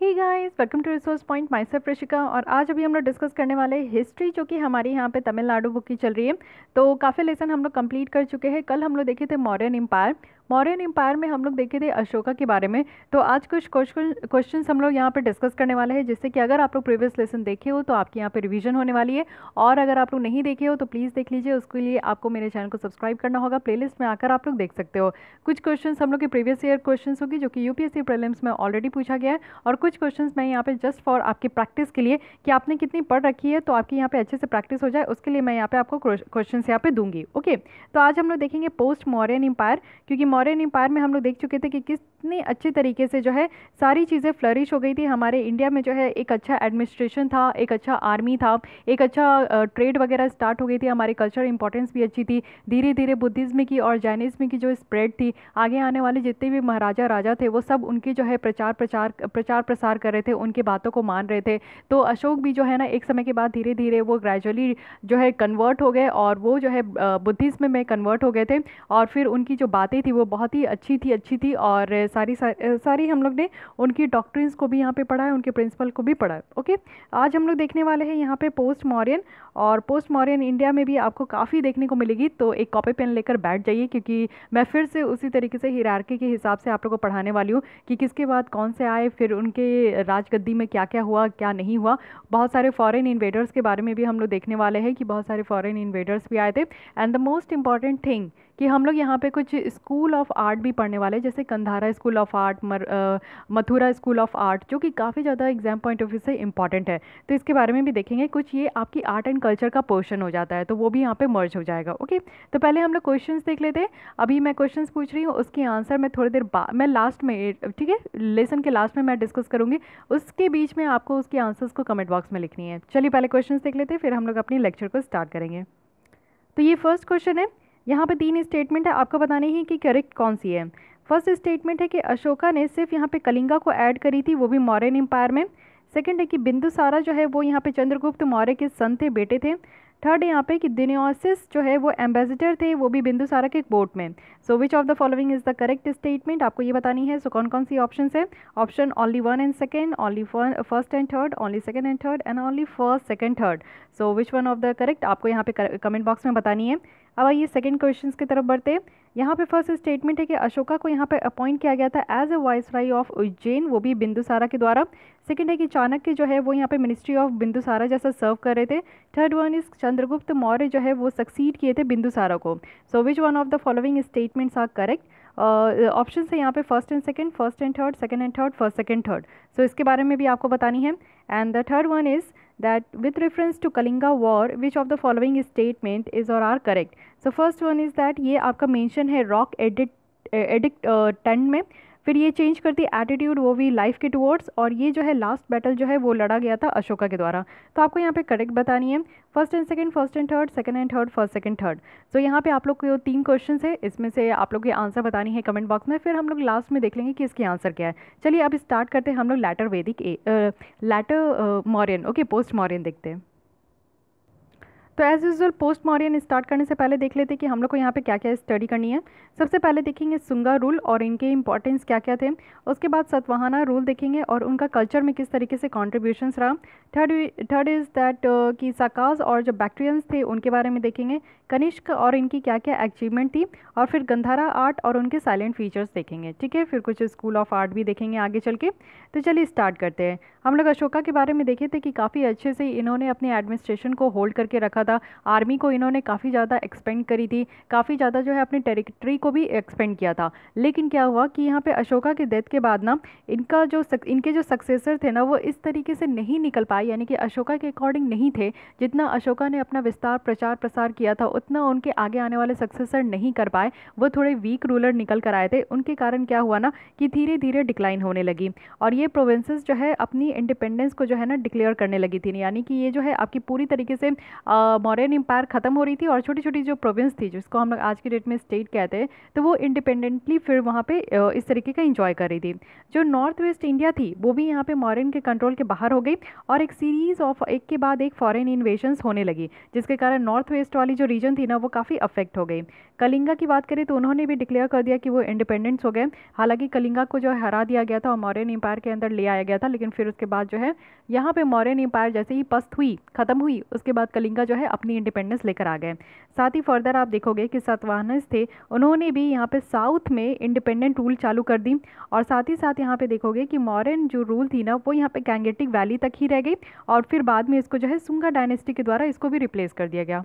Hey guys, welcome to resource point. Myself Rishika. और आज अभी हम लोग डिस्कस करने वाले हैं हिस्ट्री, जो कि हमारे यहाँ पे तमिलनाडु बुक की चल रही है। तो काफ़ी लेसन हम लोग कंप्लीट कर चुके हैं। कल हम लोग देखे थे मौर्यन एम्पायर। मौर्यन एम्पायर में हम लोग देखे थे अशोका के बारे में। तो आज कुछ क्वेश्चंस हम लोग यहाँ पे डिस्कस करने वाले हैं, जिससे कि अगर आप लोग प्रीवियस लेसन देखे हो तो आपकी यहाँ पे रिवीजन होने वाली है। और अगर आप लोग नहीं देखे हो तो प्लीज़ देख लीजिए। उसके लिए आपको मेरे चैनल को सब्सक्राइब करना होगा। प्लेलिस्ट में आकर आप लोग देख सकते हो। कुछ क्वेश्चंस हम लोग के प्रीवियस ईयर क्वेश्चंस होगी, जो कि यूपीएससी प्रीलिम्स में ऑलरेडी पूछा गया है। और कुछ क्वेश्चंस मैं यहाँ पे जस्ट फॉर आपकी प्रैक्टिस के लिए, कि आपने कितनी पढ़ रखी है तो आपकी यहाँ पे अच्छे से प्रैक्टिस हो जाए, उसके लिए मैं यहाँ पे आपको क्वेश्चंस यहाँ पे दूंगी। ओके, तो आज हम लोग देखेंगे पोस्ट मौर्यन एम्पायर, क्योंकि मौर्यन एम्पायर में हम लोग देख चुके थे कि कितनी अच्छी तरीके से जो है सारी चीज़ें फ्लरिश हो गई थी। हमारे इंडिया में जो है एक अच्छा एडमिनिस्ट्रेशन था, एक अच्छा आर्मी था, एक अच्छा ट्रेड वगैरह स्टार्ट हो गई थी। हमारी कल्चर इंपॉर्टेंस भी अच्छी थी। धीरे धीरे बुद्धिज्म की और जैनिज्म की जो स्प्रेड थी, आगे आने वाले जितने भी महाराजा राजा थे वो सब उनकी जो है प्रचार प्रसार कर रहे थे, उनकी बातों को मान रहे थे। तो अशोक भी जो है ना, एक समय के बाद धीरे धीरे वो ग्रेजुअली जो है कन्वर्ट हो गए, और वो जो है बुद्धिज्म में कन्वर्ट हो गए थे। और फिर उनकी जो बातें थी वो बहुत ही अच्छी थी। और सारी हम लोग ने उनकी डॉक्ट्रिन्स को भी यहाँ पे पढ़ा है, उनके प्रिंसिपल को भी पढ़ा है। ओके, आज हम लोग देखने वाले हैं यहाँ पे पोस्ट मौर्यन। और पोस्ट मौर्यन इंडिया में भी आपको काफ़ी देखने को मिलेगी, तो एक कॉपी पेन लेकर बैठ जाइए, क्योंकि मैं फिर से उसी तरीके से हिरार्की के हिसाब से आप लोगों को पढ़ाने वाली हूँ कि किसके बाद कौन से आए, फिर उनके राजगद्दी में क्या क्या हुआ क्या नहीं हुआ। बहुत सारे फॉरेन इन्वेडर्स के बारे में भी हम लोग देखने वाले हैं कि बहुत सारे फॉरेन इन्वेडर्स भी आए थे। And the most important thing कि हम लोग यहाँ पे कुछ स्कूल ऑफ आर्ट भी पढ़ने वाले हैं, जैसे Gandhara school of art, Mathura school of art, जो कि काफ़ी ज़्यादा एग्जाम पॉइंट ऑफ व्यू से इंपॉर्टेंट है। तो इसके बारे में भी देखेंगे। कुछ ये आपकी आर्ट एंड कल्चर का पोर्शन हो जाता है, तो वो भी यहाँ पे मर्ज हो जाएगा। ओके, तो पहले हम लोग क्वेश्चंस देख लेते हैं। अभी मैं क्वेश्चंस पूछ रही हूँ, उसके आंसर मैं थोड़ी देर बाद, मैं लास्ट में, ठीक है, लेसन के लास्ट में मैं डिस्कस करूँगी। उसके बीच में आपको उसके आंसर्स को कमेंट बॉक्स में लिखनी है। चलिए पहले क्वेश्चंस देख लेते हैं, फिर हम लोग अपनी लेक्चर को स्टार्ट करेंगे। तो ये फर्स्ट क्वेश्चन है। यहाँ पे 3 स्टेटमेंट है, आपको बतानी है कि करेक्ट कौन सी है। फर्स्ट स्टेटमेंट है कि अशोका ने सिर्फ यहाँ पे कलिंगा को ऐड करी थी, वो भी मौर्यन एम्पायर में। सेकंड है कि बिंदुसारा जो है वो यहाँ पे चंद्रगुप्त मौर्य के सन थे, बेटे थे। थर्ड है यहाँ पे कि दिनोसिस जो है वो एम्बेसडर थे, वो भी बिंदुसारा के कोर्ट में। So which of the following is the correct statement, आपको ये बतानी है। सो कौन कौन सी ऑप्शन है? Option only 1 and second, only first and third, only second and third, and only first second third. So which one of the correct, आपको यहाँ पे कमेंट बॉक्स में बतानी है। अब आइए सेकंड क्वेश्चन की तरफ बढ़ते हैं। यहाँ पे फर्स्ट स्टेटमेंट है कि अशोका को यहाँ पे अपॉइंट किया गया था as a viceroy of Ujjain, वो भी बिंदुसारा के द्वारा। सेकंड है कि चाणक्य जो है वो यहाँ पे मिनिस्ट्री ऑफ बिंदुसारा जैसा सर्व कर रहे थे। Third one is Chandragupta Maurya जो है वो सक्सीड किए थे बिंदुसारा को। So which one of the following statements are correct? Option है यहाँ पे first and second, first and third, second and third, first second third. So इसके बारे में भी आपको बतानी है। And the third one is that with reference to Kalinga war, which of the following statement is or are correct? So first one is that ये आपका mention है रॉक एडिक्ट 10 में, फिर ये चेंज करती एटीट्यूड, वो भी लाइफ के टुवर्ड्स, और ये जो है लास्ट बैटल जो है वो लड़ा गया था अशोका के द्वारा। तो आपको यहाँ पे करेक्ट बतानी है। First and second, first and third, second and third, first second third. तो यहाँ पे आप लोग को 3 क्वेश्चन है, इसमें से आप लोग के आंसर बतानी है कमेंट बॉक्स में, फिर हम लोग लास्ट में देख लेंगे कि इसके आंसर क्या है। चलिए अब स्टार्ट करते हैं हम लोग later Mauryan, okay, post Mauryan देखते हैं। तो as usual post Mauryan start करने से पहले देख लेते हैं कि हम लोग को यहाँ पे क्या क्या स्टडी करनी है। सबसे पहले देखेंगे सुंगा रूल और इनके इंपॉर्टेंस क्या क्या थे। उसके बाद सतवाहना रूल देखेंगे और उनका कल्चर में किस तरीके से कॉन्ट्रीब्यूशंस रहा। थर्ड इज़ दैट कि साकाज और जो बैक्ट्रियंस थे उनके बारे में देखेंगे। कनिष्क और इनकी क्या क्या अचीवमेंट थी। और फिर गंधारा आर्ट और उनके साइलेंट फीचर्स देखेंगे। ठीक है, फिर कुछ स्कूल ऑफ आर्ट भी देखेंगे आगे चल के। तो चलिए स्टार्ट करते हैं। हम लोग अशोका के बारे में देखे थे कि काफ़ी अच्छे से इन्होंने अपने एडमिनिस्ट्रेशन को होल्ड करके रखा था। आर्मी को इन्होंने काफ़ी ज़्यादा एक्सपेंड करी थी, काफ़ी ज़्यादा जो है अपनी टेरिटरी को भी एक्सपेंड किया था। लेकिन क्या हुआ कि यहाँ पे अशोका के डेथ के बाद ना इनके जो सक्सेसर थे ना वो इस तरीके से नहीं निकल पाए, यानी कि अशोका के अकॉर्डिंग नहीं थे। जितना अशोका ने अपना विस्तार प्रचार प्रसार किया था उतना उनके आगे आने वाले सक्सेसर नहीं कर पाए। वो थोड़े वीक रूलर निकल कर आए थे। उनके कारण क्या हुआ ना कि धीरे धीरे डिक्लाइन होने लगी, और ये प्रोविंसेस जो है अपनी इंडिपेंडेंस को जो है ना डिक्लेयर करने लगी थी। यानी कि ये जो है आपकी पूरी तरीके से मौर्यन एम्पायर खत्म हो रही थी और छोटी छोटी जो प्रोविंस थी जिसको हम लोग आज की डेट में स्टेट कहते हैं, तो वो इंडिपेंडेंटली फिर वहाँ पे इस तरीके का इंजॉय कर रही थी। जो नॉर्थ वेस्ट इंडिया थी वो भी यहाँ पे मौर्यन के कंट्रोल के बाहर हो गई और एक सीरीज ऑफ एक के बाद एक फॉरेन इन्वेशंस होने लगी, जिसके कारण नॉर्थ वेस्ट वाली जो रीजन थी ना वो काफ़ी अफेक्ट हो गई। कलिंगा की बात करें तो उन्होंने भी डिक्लेयर कर दिया कि वो इंडिपेंडेंस हो गए। हालांकि कलिंगा को जो है हरा दिया गया था और मौर्यन एम्पायर के अंदर ले आया गया था, लेकिन फिर उसके बाद जो है यहाँ पे मौर्यन एम्पायर जैसे ही पस्त हुई, खत्म हुई, उसके बाद कलिंगा जो है अपनी इंडिपेंडेंस लेकर आ गए। साथ ही फर्दर आप देखोगे कि सातवाहनस थे, उन्होंने भी यहाँ पे साउथ में इंडिपेंडेंट रूल चालू कर दी। और साथ ही साथ यहाँ पे देखोगे कि मौर्यन जो रूल थी ना वो यहाँ पे गैंगेटिक वैली तक ही रह गई और फिर बाद में इसको जो है सुंगा डायनेस्टी के द्वारा इसको भी रिप्लेस कर दिया गया।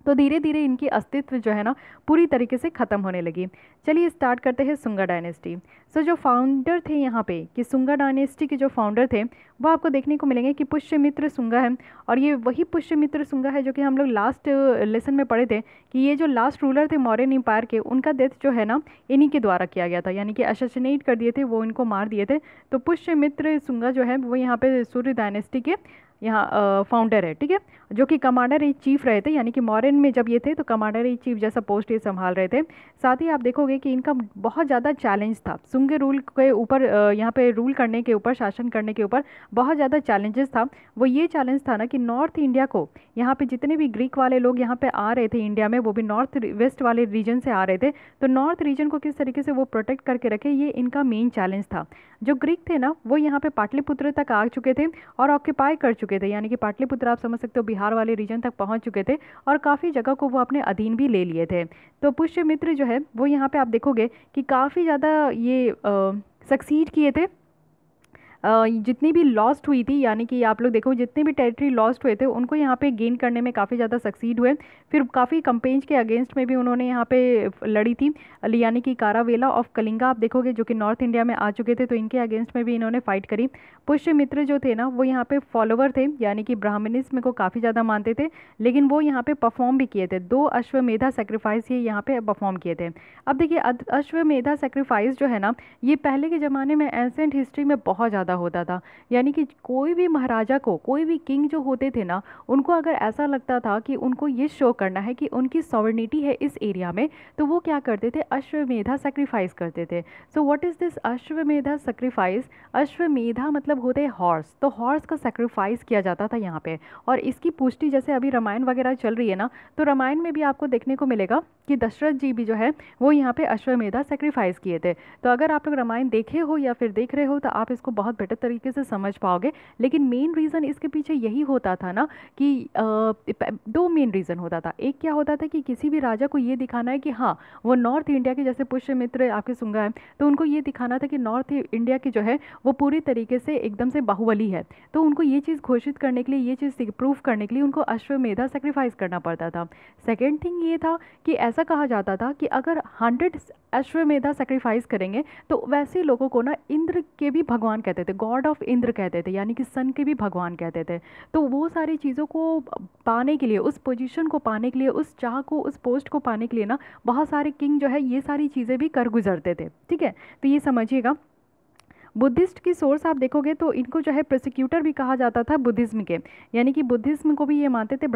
तो धीरे धीरे इनकी अस्तित्व जो है ना पूरी तरीके से ख़त्म होने लगी। चलिए स्टार्ट करते हैं सुंगा डायनेस्टी। सो जो फाउंडर थे यहाँ पे कि सुंगा डायनेस्टी के जो फाउंडर थे वो आपको देखने को मिलेंगे कि पुष्यमित्र सुंगा है। और ये वही पुष्यमित्र सुंगा है जो कि हम लोग लास्ट लेसन में पढ़े थे कि ये जो लास्ट रूलर थे मौर्यन एम्पायर के, उनका डेथ जो है ना इन्हीं के द्वारा किया गया था, यानी कि असैसिनेट कर दिए थे, वो इनको मार दिए थे। तो पुष्यमित्र सुंगा जो है वो यहाँ पे सूर्य डायनेस्टी के यहाँ फाउंडर है, ठीक है, जो कि कमांडर इन चीफ रहे थे, यानी कि मौर्यन में जब ये थे तो कमांडर इन चीफ जैसा पोस्ट ये संभाल रहे थे। साथ ही आप देखोगे कि इनका बहुत ज़्यादा चैलेंज था सुंगे रूल के ऊपर, यहाँ पे रूल करने के ऊपर, शासन करने के ऊपर बहुत ज़्यादा चैलेंजेस था। वो ये चैलेंज था ना कि नॉर्थ इंडिया को, यहाँ पे जितने भी ग्रीक वाले लोग यहाँ पे आ रहे थे इंडिया में, वो भी नॉर्थ वेस्ट वाले रीजन से आ रहे थे, तो नॉर्थ रीजन को किस तरीके से वो प्रोटेक्ट करके रखे, ये इनका मेन चैलेंज था। जो ग्रीक थे ना वो यहाँ पे पाटलिपुत्र तक आ चुके थे और ऑक्यूपाई कर चुके थे, यानी कि पाटलिपुत्र आप समझ सकते हो बिहार वाले रीजन तक पहुँच चुके थे और काफ़ी जगह को वो अपने अधीन भी ले लिए थे। तो पुष्यमित्र जो है वो यहाँ पे आप देखोगे कि काफ़ी ज़्यादा ये सक्सीड किए थे। जितनी भी लॉस्ट हुई थी, यानी कि आप लोग देखो जितने भी टेरिटरी लॉस्ट हुए थे उनको यहाँ पे गेन करने में काफ़ी ज़्यादा सक्सीड हुए। फिर काफ़ी कंपेन्स के अगेंस्ट में भी उन्होंने यहाँ पे लड़ी थी, यानी कि कारावेला ऑफ कलिंगा आप देखोगे जो कि नॉर्थ इंडिया में आ चुके थे, तो इनके अगेंस्ट में भी इन्होंने फाइट करी। पुष्यमित्र जो थे ना वो यहाँ पे फॉलोवर थे, यानी कि ब्राह्मणिज्म को काफ़ी ज़्यादा मानते थे, लेकिन वो यहाँ पे परफॉर्म भी किए थे। 2 अश्वमेधा सेक्रीफाइस ये यहाँ पे परफॉर्म किए थे। अब देखिए अश्वमेधा सेक्रीफाइस जो है ना ये पहले के ज़माने में एंसेंट हिस्ट्री में बहुत ज़्यादा होता था, यानी कि कोई भी महाराजा को, कोई भी किंग जो होते थे ना, उनको अगर ऐसा लगता था कि उनको ये शो करना है कि उनकी सॉवरेनिटी है इस एरिया में, तो वो क्या करते थे, अश्वमेधा सेक्रीफाइस करते थे। So what is this Ashvamedha sacrifice? Ashvamedha मतलब होते हैं हॉर्स, तो हॉर्स का सेक्रीफाइस किया जाता था यहाँ पे। और इसकी पुष्टि जैसे अभी रामायण वगैरह चल रही है ना, तो रामायण में भी आपको देखने को मिलेगा कि दशरथ जी भी जो है वो यहाँ पे अश्वमेधा सेक्रीफाइस किए थे। तो अगर आप लोग रामायण देखे हो या फिर देख रहे हो तो आप इसको बहुत बेटर तरीके से समझ पाओगे। लेकिन मेन रीज़न इसके पीछे यही होता था ना कि 2 मेन रीज़न होता था। एक क्या होता था कि किसी भी राजा को ये दिखाना है कि हाँ वो नॉर्थ इंडिया के, जैसे पुष्यमित्र आपके सुंगा है, तो उनको ये दिखाना था कि नॉर्थ इंडिया की जो है वो पूरी तरीके से एकदम से बाहुबली है। तो उनको ये चीज़ घोषित करने के लिए, ये चीज़ प्रूव करने के लिए उनको अश्वमेधा सेक्रीफाइस करना पड़ता था। सेकेंड थिंग ये था कि ऐसा कहा जाता था कि अगर 100 अश्वमेधा सेक्रीफाइस करेंगे तो वैसे लोगों को ना इंद्र के भी भगवान कहते थे, गॉड ऑफ इंद्र कहते थे, यानी कि सन के भी भगवान कहते थे। तो वो सारी चीज़ों को पाने के लिए, उस पोजीशन को पाने के लिए, उस चाह को, उस पोस्ट को पाने के लिए ना बहुत सारे किंग जो है ये सारी चीज़ें भी कर गुजरते थे, ठीक है। तो ये समझिएगा। बुद्धिस्ट की सोर्स आप देखोगे तो इनको जो है प्रोसिक्यूटर भी कहा जाता था बुद्धिज़्म के, यानी कि बुद्धिज़्म को भी ये मानते थे,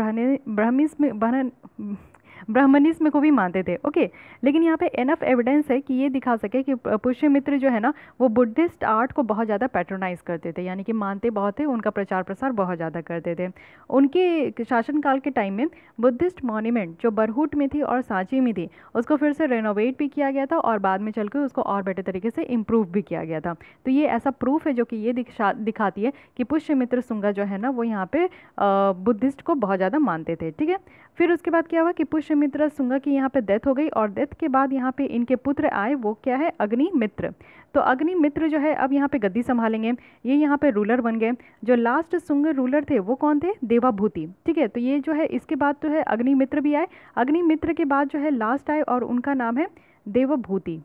ब्राह्मणिज्म को भी मानते थे, ओके। लेकिन यहाँ पे एनफ एविडेंस है कि ये दिखा सके कि पुष्यमित्र जो है ना वो बुद्धिस्ट आर्ट को बहुत ज़्यादा पैट्रोनाइज करते थे, यानी कि मानते बहुत थे, उनका प्रचार प्रसार बहुत ज़्यादा करते थे। उनके शासनकाल के टाइम में बुद्धिस्ट मॉन्यूमेंट जो बरहुट में थी और सांची में थी उसको फिर से रेनोवेट भी किया गया था और बाद में चल के उसको और बेटर तरीके से इम्प्रूव भी किया गया था। तो ये ऐसा प्रूफ है जो कि ये दिखाती है कि पुष्यमित्र सुंगा जो है ना वो यहाँ पे बुद्धिस्ट को बहुत ज़्यादा मानते थे, ठीक है। फिर उसके बाद क्या हुआ कि पुष्यमित्र सुंगा की यहाँ पे डेथ हो गई और डेथ के बाद यहाँ पे इनके पुत्र आए, वो क्या है, अग्निमित्र। तो अग्निमित्र जो है अब यहाँ पे गद्दी संभालेंगे, ये यहाँ पे रूलर बन गए। जो लास्ट सुंग रूलर थे वो कौन थे, देवाभूति, ठीक है। तो ये जो है इसके बाद तो है अग्निमित्र भी आए, अग्निमित्र के बाद जो है लास्ट आए और उनका नाम है देवभूति।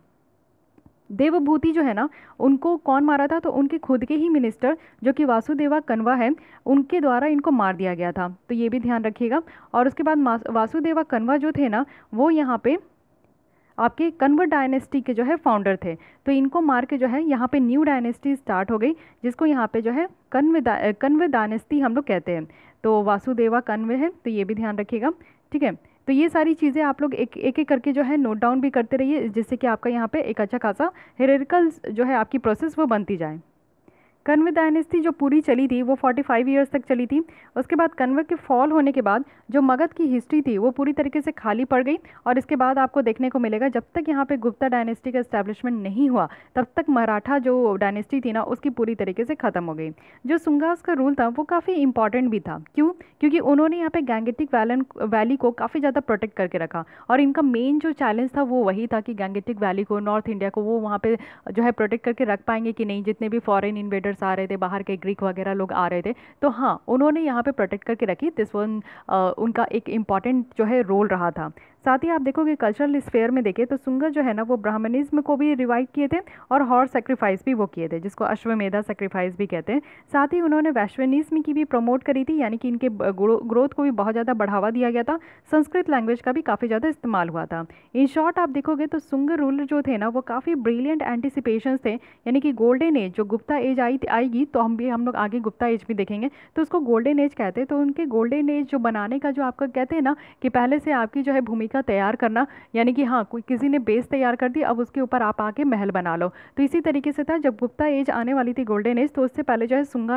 देवभूति जो है ना उनको कौन मारा था, तो उनके खुद के ही मिनिस्टर जो कि वासुदेवा कन्वा है उनके द्वारा इनको मार दिया गया था, तो ये भी ध्यान रखिएगा। और उसके बाद वासुदेवा कन्वा जो थे ना वो यहाँ पे आपके कण्व डायनेस्टी के जो है फाउंडर थे। तो इनको मार के जो है यहाँ पे न्यू डायनेस्टी स्टार्ट हो गई, जिसको यहाँ पे जो है कण्व डायनेस्टी हम लोग कहते हैं। तो वासुदेवा कण्व है, तो ये भी ध्यान रखिएगा, ठीक है। तो ये सारी चीज़ें आप लोग एक एक करके जो है नोट डाउन भी करते रहिए, जिससे कि आपका यहाँ पे एक अच्छा खासा हियरार्किकल जो है आपकी प्रोसेस वो बनती जाए। कण्व डायनेस्टी जो पूरी चली थी वो 45 ईयर्स तक चली थी। उसके बाद कण्व के फॉल होने के बाद जो मगध की हिस्ट्री थी वो पूरी तरीके से खाली पड़ गई, और इसके बाद आपको देखने को मिलेगा जब तक यहाँ पे गुप्ता डायनेस्टी का एस्टैब्लिशमेंट नहीं हुआ तब तक मराठा जो डायनेस्टी थी ना उसकी पूरी तरीके से ख़त्म हो गई। जो सुंगास का रूल था वो काफ़ी इंपॉर्टेंट भी था, क्यों? क्योंकि उन्होंने यहाँ पे गैंगेटिक वैली को काफ़ी ज़्यादा प्रोटेक्ट करके रखा, और इनका मेन जो चैलेंज था वो वही था कि गैंगेटिक वैली को, नॉर्थ इंडिया को वो वहाँ पे जो है प्रोटेक्ट करके रख पाएंगे कि नहीं, जितने भी फॉरेन इन्वेडर्स आ रहे थे, बाहर के ग्रीक वगैरह लोग आ रहे थे। तो हाँ, उन्होंने यहाँ पे प्रोटेक्ट करके रखी। दिस वन उनका एक इम्पॉर्टेंट जो है रोल रहा था। साथ ही आप देखोगे कल्चरल स्फेयर में देखें तो सुंगा जो है ना वो ब्राह्मणिज्म को भी रिवाइव किए थे और हॉर्स सेक्रीफाइस भी वो किए थे, जिसको अश्वमेधा सेक्रीफाइस भी कहते हैं। साथ ही उन्होंने वैश्विनिज्म की भी प्रमोट करी थी, यानी कि इनके ग्रोथ को भी बहुत ज़्यादा बढ़ावा दिया गया था। संस्कृत लैंग्वेज का भी काफ़ी ज़्यादा इस्तेमाल हुआ था। इन शॉर्ट आप देखोगे तो सुंग रूलर जो थे ना वो काफ़ी ब्रिलियंट एंटिसिपेशंस थे, यानी कि गोल्डन एज, जो गुप्ता एज आएगी तो हम लोग आगे गुप्ता एज भी देखेंगे, तो उसको गोल्डन एज कहते हैं। तो उनके गोल्डन एज जो बनाने का जो आपका कहते हैं ना कि पहले से आपकी जो है भूमिका तैयार करना, यानी कि हाँ कोई किसी ने बेस तैयार कर दी, अब उसके ऊपर आप आके महल बना लो। तो इसी तरीके से था, जब गुप्ता एज आने वाली थी गोल्डन एज, तो उससे पहले जो है सुंग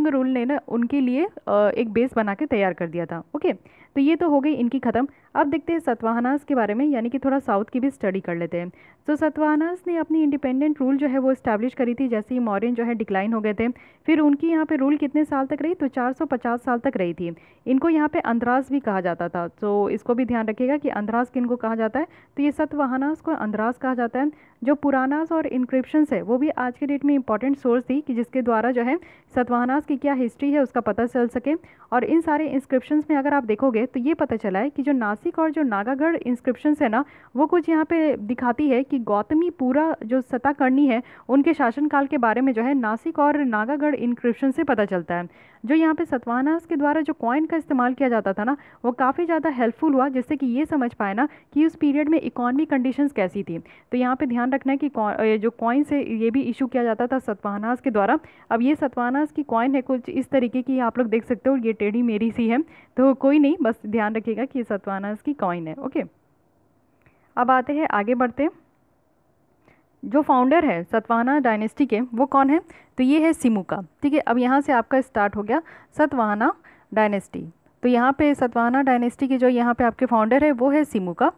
रूल ने ना उनके लिए एक बेस बना के तैयार कर दिया था। ओके, तो ये तो हो गई इनकी ख़त्म। अब देखते हैं सतवाहनास के बारे में, यानी कि थोड़ा साउथ की भी स्टडी कर लेते हैं। तो सतवाहनास ने अपनी इंडिपेंडेंट रूल जो है वो इस्टेब्लिश करी थी जैसे ही मौर्यन जो है डिक्लाइन हो गए थे। फिर उनकी यहाँ पे रूल कितने साल तक रही? तो 450 साल तक रही थी। इनको यहाँ पे अंधरास भी कहा जाता था, तो इसको भी ध्यान रखिएगा कि अंधरास किनको कहा जाता है। तो ये सतवाहनास को अंधरास कहा जाता है। जो पुरानास और इंक्रिप्शंस है वो भी आज के डेट में इंपॉर्टेंट सोर्स थी कि जिसके द्वारा जो है सतवाहनास की क्या हिस्ट्री है उसका पता चल सके। और इन सारे इंस्क्रिप्शंस में अगर आप देखोगे तो ये पता चला है कि जो नासिक और जो नागागढ़ इंस्क्रिप्शंस है ना वो कुछ यहाँ पे दिखाती है कि गौतमी पूरा जो सताकर्णी है उनके शासनकाल के बारे में जो है नासिक और नागागढ़ इंस्क्रिप्शन से पता चलता है। जो यहाँ पे सतवाहनास के द्वारा जो कॉइन का इस्तेमाल किया जाता था ना वो काफ़ी ज़्यादा हेल्पफुल हुआ, जिससे कि ये समझ पाए ना कि उस पीरियड में इकॉनमी कंडीशंस कैसी थी। तो यहाँ पे ध्यान रखना है कि जो कॉइन से ये भी इशू किया जाता था सतवाहनास के द्वारा। अब ये सतवाहनास की कॉइन है कुछ इस तरीके की, आप लोग देख सकते हो, ये टेढ़ी मेढ़ी सी है, तो कोई नहीं, बस ध्यान रखिएगा कि ये सतवाहनास की कॉइन है। ओके, अब आते हैं, आगे बढ़ते हैं। जो फाउंडर है सतवाहना डायनेस्टी के वो कौन है? तो ये है सिमुका। ठीक है, अब यहाँ से आपका स्टार्ट हो गया सतवाहना डायनेस्टी। तो यहाँ पे सतवाहना डायनेस्टी के जो यहाँ पे आपके फाउंडर है वो है सिमुका।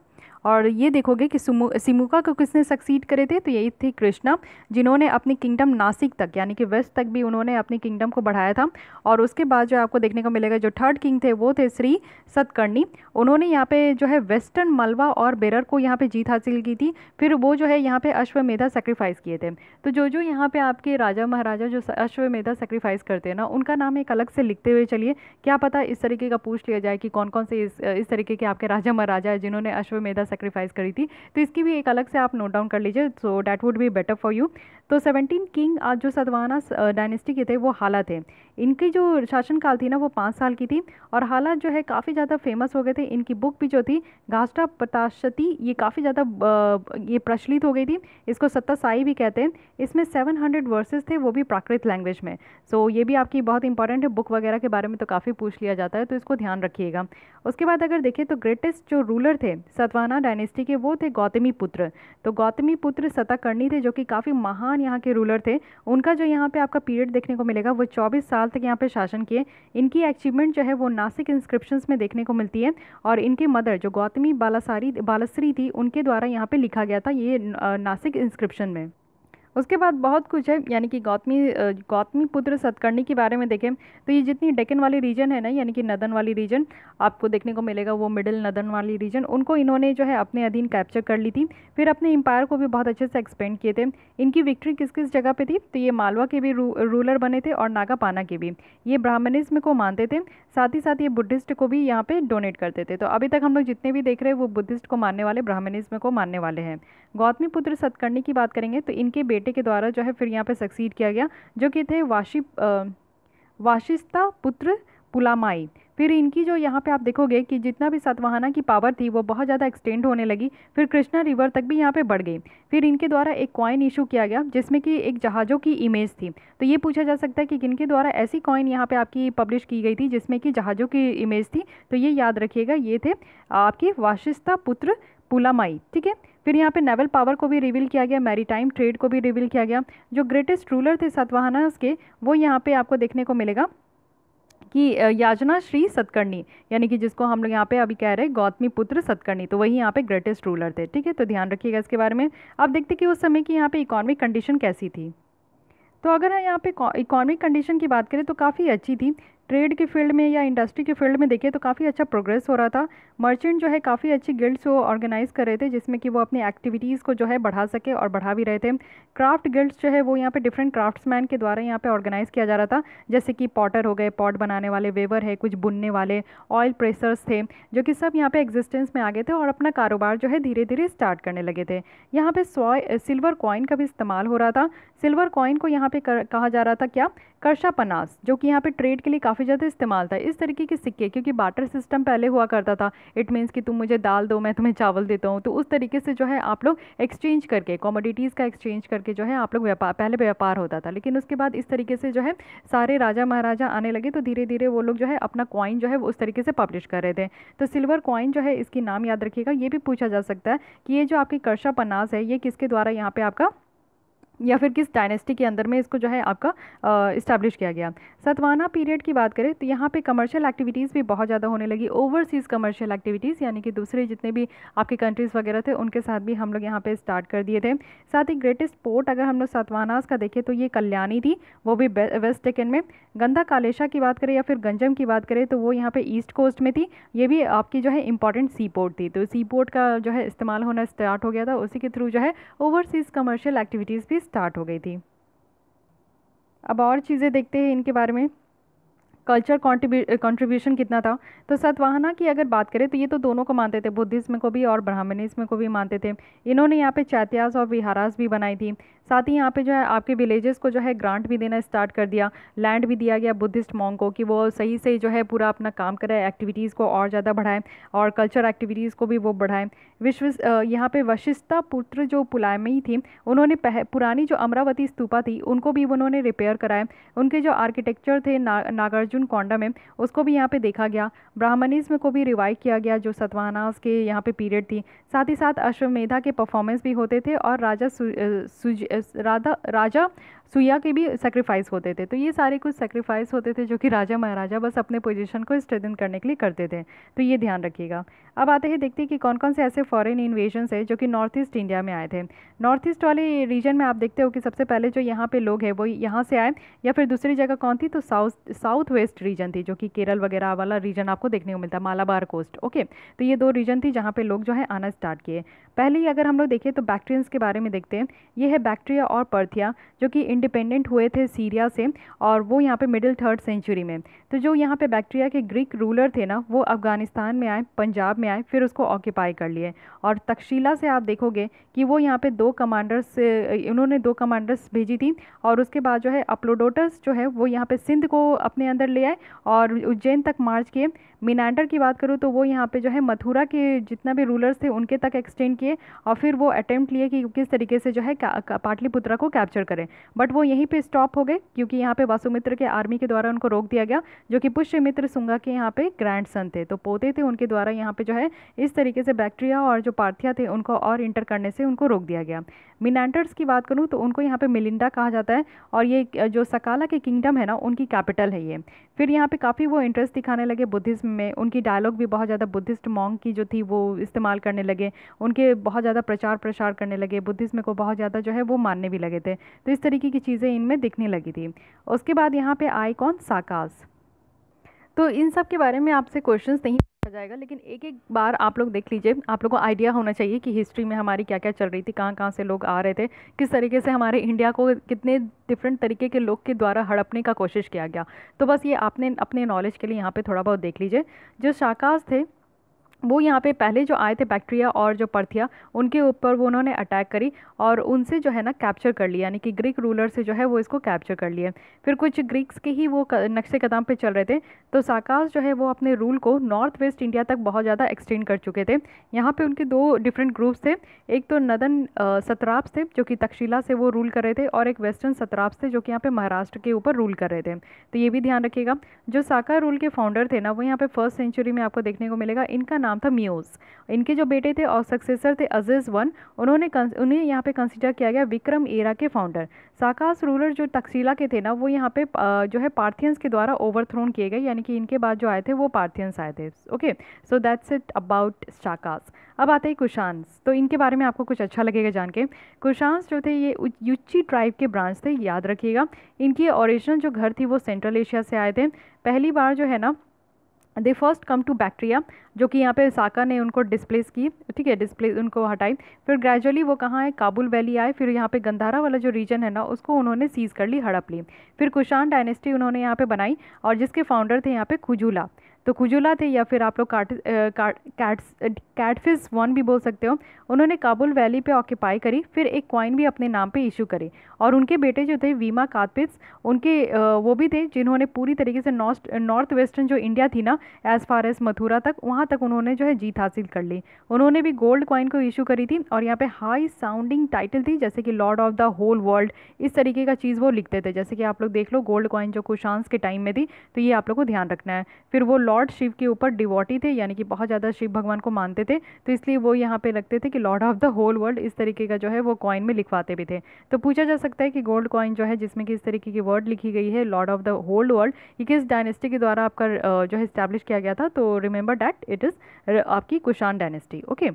और ये देखोगे कि सिमुका को किसने सक्सीड करे थे? तो यही थे कृष्णा, जिन्होंने अपनी किंगडम नासिक तक यानी कि वेस्ट तक भी उन्होंने अपनी किंगडम को बढ़ाया था। और उसके बाद जो आपको देखने को मिलेगा जो थर्ड किंग थे वो थे श्री सतकर्णी। उन्होंने यहाँ पे जो है वेस्टर्न मलवा और बेरर को यहाँ पे जीत हासिल की थी। फिर वो जो है यहाँ पे अश्वमेधा सेक्रीफाइस किए थे। तो जो यहाँ पे आपके राजा महाराजा जो अश्वमेधा सेक्रीफाइस करते हैं ना उनका नाम एक अलग से लिखते हुए चलिए, क्या पता इस तरीके का पूछ लिया जाए कि कौन कौन से इस तरीके के आपके राजा महाराजा है जिन्होंने अश्वमेधा सेक्रीफाइस करी थी। तो इसकी भी एक अलग से आप नोट डाउन कर लीजिए, so that would be better for you. तो 17 किंग आज जो सतवाहना डायनेस्टी के थे वो हाला थे। इनकी जो शासनकाल थी ना वो 5 साल की थी, और हाला जो है काफ़ी ज़्यादा फेमस हो गए थे। इनकी बुक भी जो थी गास्टा पताशती, ये काफ़ी ज़्यादा ये प्रचलित हो गई थी। इसको सत्तासाई भी कहते हैं। इसमें 700 वर्सेस थे, वो भी प्राकृत लैंग्वेज में। सो ये भी आपकी बहुत इंपॉर्टेंट है, बुक वगैरह के बारे में तो काफ़ी पूछ लिया जाता है, तो इसको ध्यान रखिएगा। उसके बाद अगर देखें तो ग्रेटेस्ट जो रूलर थे सतवाहना डायनेस्टी के वो थे गौतमी पुत्र। तो गौतमी पुत्र सताकर्णी थे जो कि काफ़ी महान यहाँ के रूलर थे। उनका जो यहाँ पे आपका पीरियड देखने को मिलेगा वो 24 साल तक यहाँ पे शासन किए। इनकी अचीवमेंट जो है वो नासिक इंस्क्रिप्शंस में देखने को मिलती है, और इनके मदर जो गौतमी बालश्री थी उनके द्वारा यहाँ पे लिखा गया था ये नासिक इंस्क्रिप्शन में। उसके बाद बहुत कुछ है, यानी कि गौतमी पुत्र सतकर्णी के बारे में देखें तो ये जितनी डेक्कन वाली रीजन है ना, यानी कि नदन वाली रीजन आपको देखने को मिलेगा, वो मिडिल नदन वाली रीजन, उनको इन्होंने जो है अपने अधीन कैप्चर कर ली थी। फिर अपने एम्पायर को भी बहुत अच्छे से एक्सपेंड किए थे। इनकी विक्ट्री किस किस जगह पे थी? तो ये मालवा के भी रूलर बने थे और नागापाना के भी। ये ब्राह्मणिज्म को मानते थे, साथ ही साथ ये बुद्धिस्ट को भी यहाँ पे डोनेट करते थे। तो अभी तक हम लोग जितने भी देख रहे हैं वो बुद्धिस्ट को मानने वाले, ब्राह्मणिज्म को मानने वाले हैं। गौतमी पुत्र सतकर्णी की बात करेंगे तो इनके बेटे के द्वारा जो है फिर यहाँ पे सक्सीड किया गया, जो कि थे वाशिस्ता पुत्र पुलामाई। फिर इनकी जो यहाँ पे आप देखोगे कि जितना भी सातवाहना की पावर थी वो बहुत ज़्यादा एक्सटेंड होने लगी, फिर कृष्णा रिवर तक भी यहाँ पे बढ़ गई। फिर इनके द्वारा एक कॉइन इशू किया गया जिसमें कि एक जहाज़ों की इमेज थी। तो ये पूछा जा सकता है कि किनके द्वारा ऐसी कॉइन यहाँ पे आपकी पब्लिश की गई थी जिसमें कि जहाज़ों की इमेज थी। तो ये याद रखिएगा, ये थे आपकी वाशिष्ठा पुत्र पुलामाई। ठीक है। फिर यहाँ पे नेवल पावर को भी रिवील किया गया, मैरीटाइम ट्रेड को भी रिवील किया गया। जो ग्रेटेस्ट रूलर थे सातवाहनास के, वो यहाँ पे आपको देखने को मिलेगा कि याजना श्री सतकर्णी, यानी कि जिसको हम लोग यहाँ पे अभी कह रहे हैं गौतमी पुत्र सतकर्णी, तो वही यहाँ पे ग्रेटेस्ट रूलर थे। ठीक है, तो ध्यान रखिएगा इसके बारे में। अब देखते कि उस समय की यहाँ पे इकोनॉमिक कंडीशन कैसी थी। तो अगर हम यहाँ पे इकोनॉमिक कंडीशन की बात करें तो काफ़ी अच्छी थी। ट्रेड के फील्ड में या इंडस्ट्री के फील्ड में देखिए तो काफ़ी अच्छा प्रोग्रेस हो रहा था। मर्चेंट जो है काफ़ी अच्छी गिल्ड्स वो ऑर्गेनाइज कर रहे थे जिसमें कि वो अपनी एक्टिविटीज़ को जो है बढ़ा सके और बढ़ा भी रहे थे। क्राफ्ट गिल्ड्स जो है वो यहाँ पे डिफरेंट क्राफ्ट्समैन के द्वारा यहाँ पे ऑर्गेनाइज किया जा रहा था, जैसे कि पॉटर हो गए, पॉट बनाने वाले, वेवर है, कुछ बुनने वाले, ऑयल प्रेसर्स थे, जो कि सब यहाँ पे एग्जिस्टेंस में आ गए थे और अपना कारोबार जो है धीरे धीरे स्टार्ट करने लगे थे। यहाँ पे सिल्वर कॉइन का भी इस्तेमाल हो रहा था। सिल्वर कॉइन को यहाँ पे कहा जा रहा था क्या, कर्षा पनास, जो कि यहाँ पे ट्रेड के लिए काफ़ी ज़्यादा इस्तेमाल था। इस तरीके के सिक्के, क्योंकि बार्टर सिस्टम पहले हुआ करता था, इट मीन्स कि तुम मुझे दाल दो मैं तुम्हें चावल देता हूँ, तो उस तरीके से जो है आप लोग एक्सचेंज करके, कमोडिटीज़ का एक्सचेंज करके जो है आप लोग व्यापार, पहले व्यापार होता था, लेकिन उसके बाद इस तरीके से जो है सारे राजा महाराजा आने लगे तो धीरे धीरे वो लोग जो है अपना कॉइन जो है वो उस तरीके से पब्लिश कर रहे थे। तो सिल्वर कॉइन जो है इसकी नाम याद रखिएगा। ये भी पूछा जा सकता है कि ये जो आपकी कर्षा पनास है ये किसके द्वारा यहाँ पे आपका, या फिर किस डायनेस्टी के अंदर में इसको जो है आपका इस्टेब्लिश किया गया। सतवाना पीरियड की बात करें तो यहाँ पे कमर्शियल एक्टिविटीज़ भी बहुत ज़्यादा होने लगी, ओवरसीज़ कमर्शियल एक्टिविटीज़, यानी कि दूसरे जितने भी आपके कंट्रीज़ वगैरह थे उनके साथ भी हम लोग यहाँ पे स्टार्ट कर दिए थे। साथ ही ग्रेटेस्ट पोर्ट अगर हम लोग सातवानास का देखें तो ये कल्याणी थी, वो भी वेस्ट डेक्कन में। गंधा कालेशा की बात करें या फिर गंजम की बात करें तो वो यहाँ पे ईस्ट कोस्ट में थी, ये भी आपकी जो है इंपॉर्टेंट सी पोर्ट थी। तो सी पोर्ट का जो है इस्तेमाल होना स्टार्ट हो गया था, उसी के थ्रू जो है ओवरसीज़ कमर्शियल एक्टिविटीज़ भी स्टार्ट हो गई थी। अब और चीज़ें देखते हैं इनके बारे में। कल्चर कंट्रीब्यूशन कितना था, तो सातवाहना की अगर बात करें तो ये तो दोनों को मानते थे, बुद्धिज्म को भी और ब्राह्मणिज्म को भी मानते थे। इन्होंने यहाँ पे चैत्यास और विहारास भी बनाई थी। साथ ही यहाँ पे जो है आपके विलेजेस को जो है ग्रांट भी देना स्टार्ट कर दिया, लैंड भी दिया गया बुद्धिस्ट मॉन्क को कि वो सही से जो है पूरा अपना काम करे, एक्टिविटीज़ को और ज़्यादा बढ़ाएं और कल्चर एक्टिविटीज़ को भी वो बढ़ाएं। यहाँ पे वशिष्ठा पुत्र जो पुलामई थी, उन्होंने पुरानी जो अमरावती स्तूपा थी उनको भी उन्होंने रिपेयर कराए। उनके जो आर्किटेक्चर थे नागार्जुन कोंडा में, उसको भी यहाँ पे देखा गया। ब्राह्मणिज्म को भी रिवाइव किया गया जो सतवाहनास के यहाँ पे पीरियड थी। साथ ही साथ अश्वमेधा के परफॉर्मेंस भी होते थे और राजा सुया के भी सेक्रीफाइस होते थे। तो ये सारे कुछ सेक्रीफाइस होते थे जो कि राजा महाराजा बस अपने पोजीशन को स्ट्रेंथन करने के लिए करते थे, तो ये ध्यान रखिएगा। अब आते हैं देखते हैं कि कौन कौन से ऐसे फॉरेन इन्वेजन्स है जो कि नॉर्थ ईस्ट इंडिया में आए थे। नॉर्थ ईस्ट वाले रीजन में आप देखते हो कि सबसे पहले जो यहाँ पे लोग हैं वो यहाँ से आए, या फिर दूसरी जगह कौन थी, तो साउथ वेस्ट रीजन थी, जो कि केरल वगैरह वाला रीजन आपको देखने को मिलता है, मालाबार कोस्ट। ओके, तो ये दो रीजन थी जहाँ पे लोग जो है आना स्टार्ट किए। पहले ही अगर हम लोग देखें तो बैक्ट्रियंस के बारे में देखते हैं। ये है बैक्ट्रिया और पर्थिया, जो कि इंडिपेंडेंट हुए थे सीरिया से, और वो यहाँ पे मिडिल 3rd सेंचुरी में। तो जो यहाँ पे बैक्ट्रिया के ग्रीक रूलर थे ना, वो अफगानिस्तान में आए, पंजाब में आए, फिर उसको ऑक्यूपाई कर लिए। और तक्षशिला से आप देखोगे कि वो यहाँ पे उन्होंने 2 कमांडर्स भेजी थी, और उसके बाद जो है अप्लोडोटस जो है वो यहाँ पे सिंध को अपने अंदर ले आए और उज्जैन तक मार्च किए। मिनांडर की बात करूँ तो वो यहाँ पे जो है मथुरा के जितना भी रूलर्स थे उनके तक एक्सटेंड किए, और फिर वो अटेम्प्ट लिए कि किस तरीके से जो है पाटलिपुत्रा को कैप्चर करें, बट वो यहीं पे स्टॉप हो गए क्योंकि यहाँ पे वासुमित्र के आर्मी के द्वारा उनको रोक दिया गया, जो कि पुष्यमित्र शुंगा के यहाँ पे ग्रैंड सन थे, तो पोते थे उनके द्वारा यहाँ पे जो है इस तरीके से बैक्ट्रिया और जो पार्थिया थे उनको और इंटर करने से उनको रोक दिया गया। मिनांडर्स की बात करूँ तो उनको यहाँ पे मिलिंडा कहा जाता है, और ये जो सकाला के किंगडम है ना उनकी कैपिटल है ये। फिर यहाँ पे काफ़ी वो इंटरेस्ट दिखाने लगे बुद्धिज्म में, उनकी डायलॉग भी बहुत ज़्यादा बुद्धिस्ट मॉन्क की जो थी वो इस्तेमाल करने लगे, उनके बहुत ज़्यादा प्रचार प्रसार करने लगे, बुद्धिज्म को बहुत ज़्यादा जो है वो मानने भी लगे थे। तो इस तरीके की चीज़ें इनमें दिखने लगी थी। उसके बाद यहाँ पे आए कौन, साकास। तो इन सब के बारे में आपसे क्वेश्चंस नहीं पूछा जाएगा, लेकिन एक एक बार आप लोग देख लीजिए, आप लोगों को आइडिया होना चाहिए कि हिस्ट्री में हमारी क्या क्या चल रही थी, कहाँ कहाँ से लोग आ रहे थे, किस तरीके से हमारे इंडिया को कितने डिफरेंट तरीके के लोग के द्वारा हड़पने का कोशिश किया गया। तो बस ये आपने अपने नॉलेज के लिए यहाँ पे थोड़ा बहुत देख लीजिए। जो शाकास थे वो यहाँ पे पहले जो आए थे बैक्टीरिया और जो पर्थिया, उनके ऊपर वो उन्होंने अटैक करी और उनसे जो है ना कैप्चर कर लिया, यानी कि ग्रीक रूलर से जो है वो इसको कैप्चर कर लिया। फिर कुछ ग्रीक्स के ही वो नक्शे कदम पे चल रहे थे, तो साकास जो है वो अपने रूल को नॉर्थ वेस्ट इंडिया तक बहुत ज़्यादा एक्सटेंड कर चुके थे। यहाँ पे उनके दो डिफरेंट ग्रुप्स थे, एक तो नदन सतराप्स थे जो कि तक्षशिला से वो रूल कर रहे थे, और एक वेस्टर्न सतराप्स थे जो कि यहाँ पे महाराष्ट्र के ऊपर रूल कर रहे थे। तो ये भी ध्यान रखिएगा। जो साका रूल के फाउंडर थे ना, वो यहाँ पे फर्स्ट सेंचुरी में आपको देखने को मिलेगा। इनका नाम था मियोस। इनके जो बेटे थे और सक्सेसर थे अजीज वन, उन्हें यहाँ पे कंसिडर किया गया विक्रम एरा के फाउंडर। साकास रूलर जो तक्षशिला के थे ना, वो यहाँ पे जो है पार्थियंस के द्वारा ओवरथ्रोन किए गए, यानी कि इनके बाद जो आए थे वो पार्थियंस आए थे। Okay, so that's it about Sakas. अब आते हैं कुशान्स, तो इनके बारे में आपको कुछ अच्छा लगेगा जान के। कुशान्स जो थे ये युच्ची ट्राइब के ब्रांच थे, याद रखिएगा। इनकी ओरिजिनल जो घर थी वो सेंट्रल एशिया से आए थे। पहली बार जो है ना दे फर्स्ट कम टू बैक्टीरिया, जो कि यहाँ पे साका ने उनको डिस्प्लेस की, ठीक है, डिस्प्लेस उनको हटाई। फिर ग्रेजुअली वो कहाँ है, काबुल वैली आए। फिर यहाँ पे गंधारा वाला जो रीजन है ना, उसको उन्होंने सीज कर ली, हड़प ली। फिर कुशान डायनेस्टी उन्होंने यहाँ पे बनाई, और जिसके फाउंडर थे यहाँ पे खुजुला। तो खुजुला थे, या फिर आप लोग कैटफिस वन भी बोल सकते हो। उन्होंने काबुल वैली पे ऑक्यूपाई करी, फिर एक कॉइन भी अपने नाम पे इशू करी। और उनके बेटे जो थे वीमा कातपिस, उनके वो भी थे जिन्होंने पूरी तरीके से नॉर्थ वेस्टर्न जो इंडिया थी ना, एज फार एज मथुरा तक, वहाँ तक उन्होंने जो है जीत हासिल कर ली। उन्होंने भी गोल्ड कॉइन को इशू करी थी, और यहाँ पे हाई साउंडिंग टाइटल थी, जैसे कि lord of the whole world, इस तरीके का चीज़ वो लिखते थे। जैसे कि आप लोग देख लो गोल्ड कॉइन जो कुशान्स के टाइम में थी, तो ये आप लोग को ध्यान रखना है। फिर वो लॉर्ड शिव के ऊपर डिवोटी थे, यानी कि बहुत ज़्यादा शिव भगवान को मानते थे, तो इसलिए वो यहाँ पे लगते थे कि lord of the whole world, इस तरीके का जो है वो कॉइन में लिखवाते भी थे। तो पूछा जा सकता है कि गोल्ड कॉइन जो है जिसमें कि इस तरीके की वर्ड लिखी गई है lord of the whole world, ये किस डायनेस्टी के द्वारा आपका जो है इस्टेब्लिश किया गया था? तो रिमेंबर दैट इट इज़ आपकी कुशान डायनेस्टी। ओके,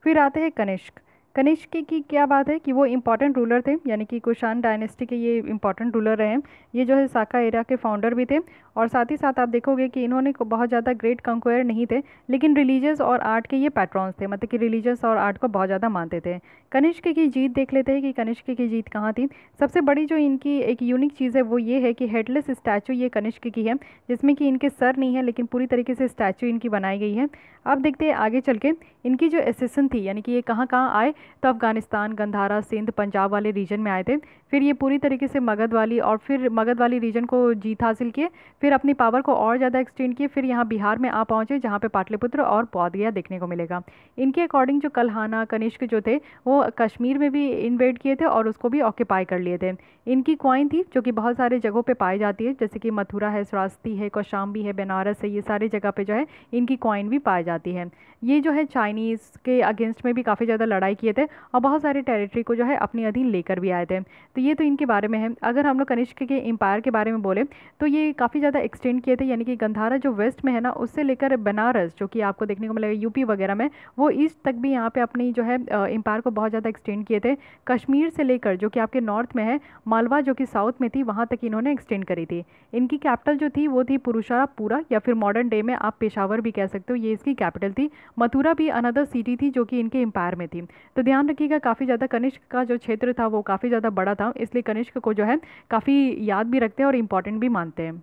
फिर आते हैं कनिष्क। कनिष्क की क्या बात है कि वो इंपॉर्टेंट रूलर थे, यानी कि कुशान डायनेस्टी के ये इंपॉर्टेंट रूलर रहे। ये जो है साका एरिया के फाउंडर भी थे, और साथ ही साथ आप देखोगे कि इन्होंने बहुत ज़्यादा ग्रेट कंक्वायर नहीं थे, लेकिन रिलीजियस और आर्ट के ये पैट्रॉन्स थे, मतलब कि रिलीजियस और आर्ट को बहुत ज़्यादा मानते थे। कनिष्क की जीत देख लेते हैं कि कनिष्क की जीत कहाँ थी। सबसे बड़ी जो इनकी एक यूनिक चीज़ है वो ये है कि हेडलेस स्टैचू ये कनिष्क की है, जिसमें कि इनके सर नहीं है, लेकिन पूरी तरीके से स्टैचू इनकी बनाई गई है। अब देखते हैं आगे चल के इनकी जो एसेसन थी, यानी कि ये कहाँ कहाँ आए, तो अफगानिस्तान, गंधारा, सिंध, पंजाब वाले रीजन में आए थे। फिर ये पूरी तरीके से मगध वाली, और फिर मगध वाली रीजन को जीत हासिल किए, फिर अपनी पावर को और ज़्यादा एक्सटेंड किए। फिर यहाँ बिहार में आ पहुँचे, जहाँ पे पाटलिपुत्र और बौद्ध देखने को मिलेगा। इनके अकॉर्डिंग जो कल्हाना कनिष्क जो थे वो कश्मीर में भी इन्वेड किए थे, और उसको भी ऑक्यूपाई कर लिए थे। इनकी कॉइन थी जो कि बहुत सारे जगहों पे पाई जाती है, जैसे कि मथुरा है, श्रावस्ती है, कौशाम्बी है, बनारस है, ये सारी जगह पे जो है इनकी कॉइन भी पाई जाती है। ये जो है चाइनीज़ के अगेंस्ट में भी काफ़ी ज़्यादा लड़ाई किए थे, और बहुत सारे टेरिटरी को जो है अपनी अधीन लेकर भी आए थे। तो ये तो इनके बारे में है। अगर हम लोग कनिष्क के एम्पायर के बारे में बोले, तो ये काफ़ी ज़्यादा एक्सटेंड किए थे, यानी कि गंधारा जो वेस्ट में है ना, उससे लेकर बनारस जो कि आपको देखने को मिलेगा यूपी वगैरह में, वो ईस्ट तक भी यहाँ पे अपनी जो है एम्पायर को बहुत ज़्यादा एक्सटेंड किए थे। कश्मीर से लेकर जो कि आपके नॉर्थ में है, मालवा जो कि साउथ में थी, वहाँ तक इन्होंने एक्सटेंड करी थी। इनकी कैपिटल जो थी वो थी पुरुषारापुरा, या फिर मॉडर्न डे में आप पेशावर भी कह सकते हो, ये इसकी कैपिटल थी। मथुरा भी अनदर सिटी थी जो कि इनके एम्पायर में थी। तो ध्यान रखिएगा, काफ़ी ज़्यादा कनिष्क का जो क्षेत्र था वो काफ़ी ज़्यादा बड़ा था, इसलिए कनिष्क को जो है काफ़ी याद भी रखते हैं और इम्पॉर्टेंट भी मानते हैं।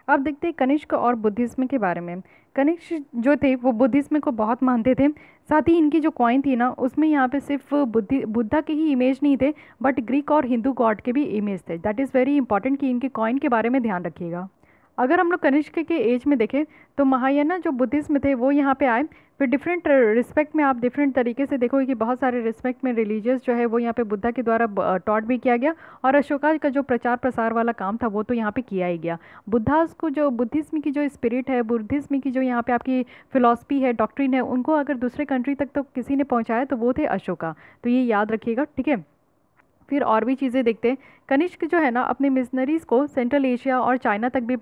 अब देखते हैं कनिष्क और बुद्धिज्म के बारे में। कनिष्क जो थे वो बुद्धिज्म को बहुत मानते थे। साथ ही इनकी जो कॉइन थी ना, उसमें यहाँ पे सिर्फ बुद्धा के ही इमेज नहीं थे, बट ग्रीक और हिंदू गॉड के भी इमेज थे। दैट इज़ वेरी इंपॉर्टेंट कि इनके कॉइन के बारे में ध्यान रखिएगा। अगर हम लोग कनिष्क के एज में देखें, तो महायाना जो बुद्धिज्म थे वो यहाँ पे आए। फिर डिफरेंट रिस्पेक्ट में आप डिफरेंट तरीके से देखोगे कि बहुत सारे रिस्पेक्ट में रिलीजियस जो है वो यहाँ पे बुद्धा के द्वारा टॉट भी किया गया, और अशोका का जो प्रचार प्रसार वाला काम था वो तो यहाँ पे किया ही गया। बुद्धास को जो बुद्धिज्म की जो स्पिरिट है, बुद्धिज्म की जो यहाँ पे आपकी फिलॉसफी है, डॉक्ट्रिन है, उनको अगर दूसरे कंट्री तक तो किसी ने पहुँचाया तो वो थे अशोका। तो ये याद रखिएगा, ठीक है। फिर और भी चीज़ें देखते हैं। कनिष्क जो है ना, अपने मिशनरीज़ को सेंट्रल एशिया और चाइना तक भी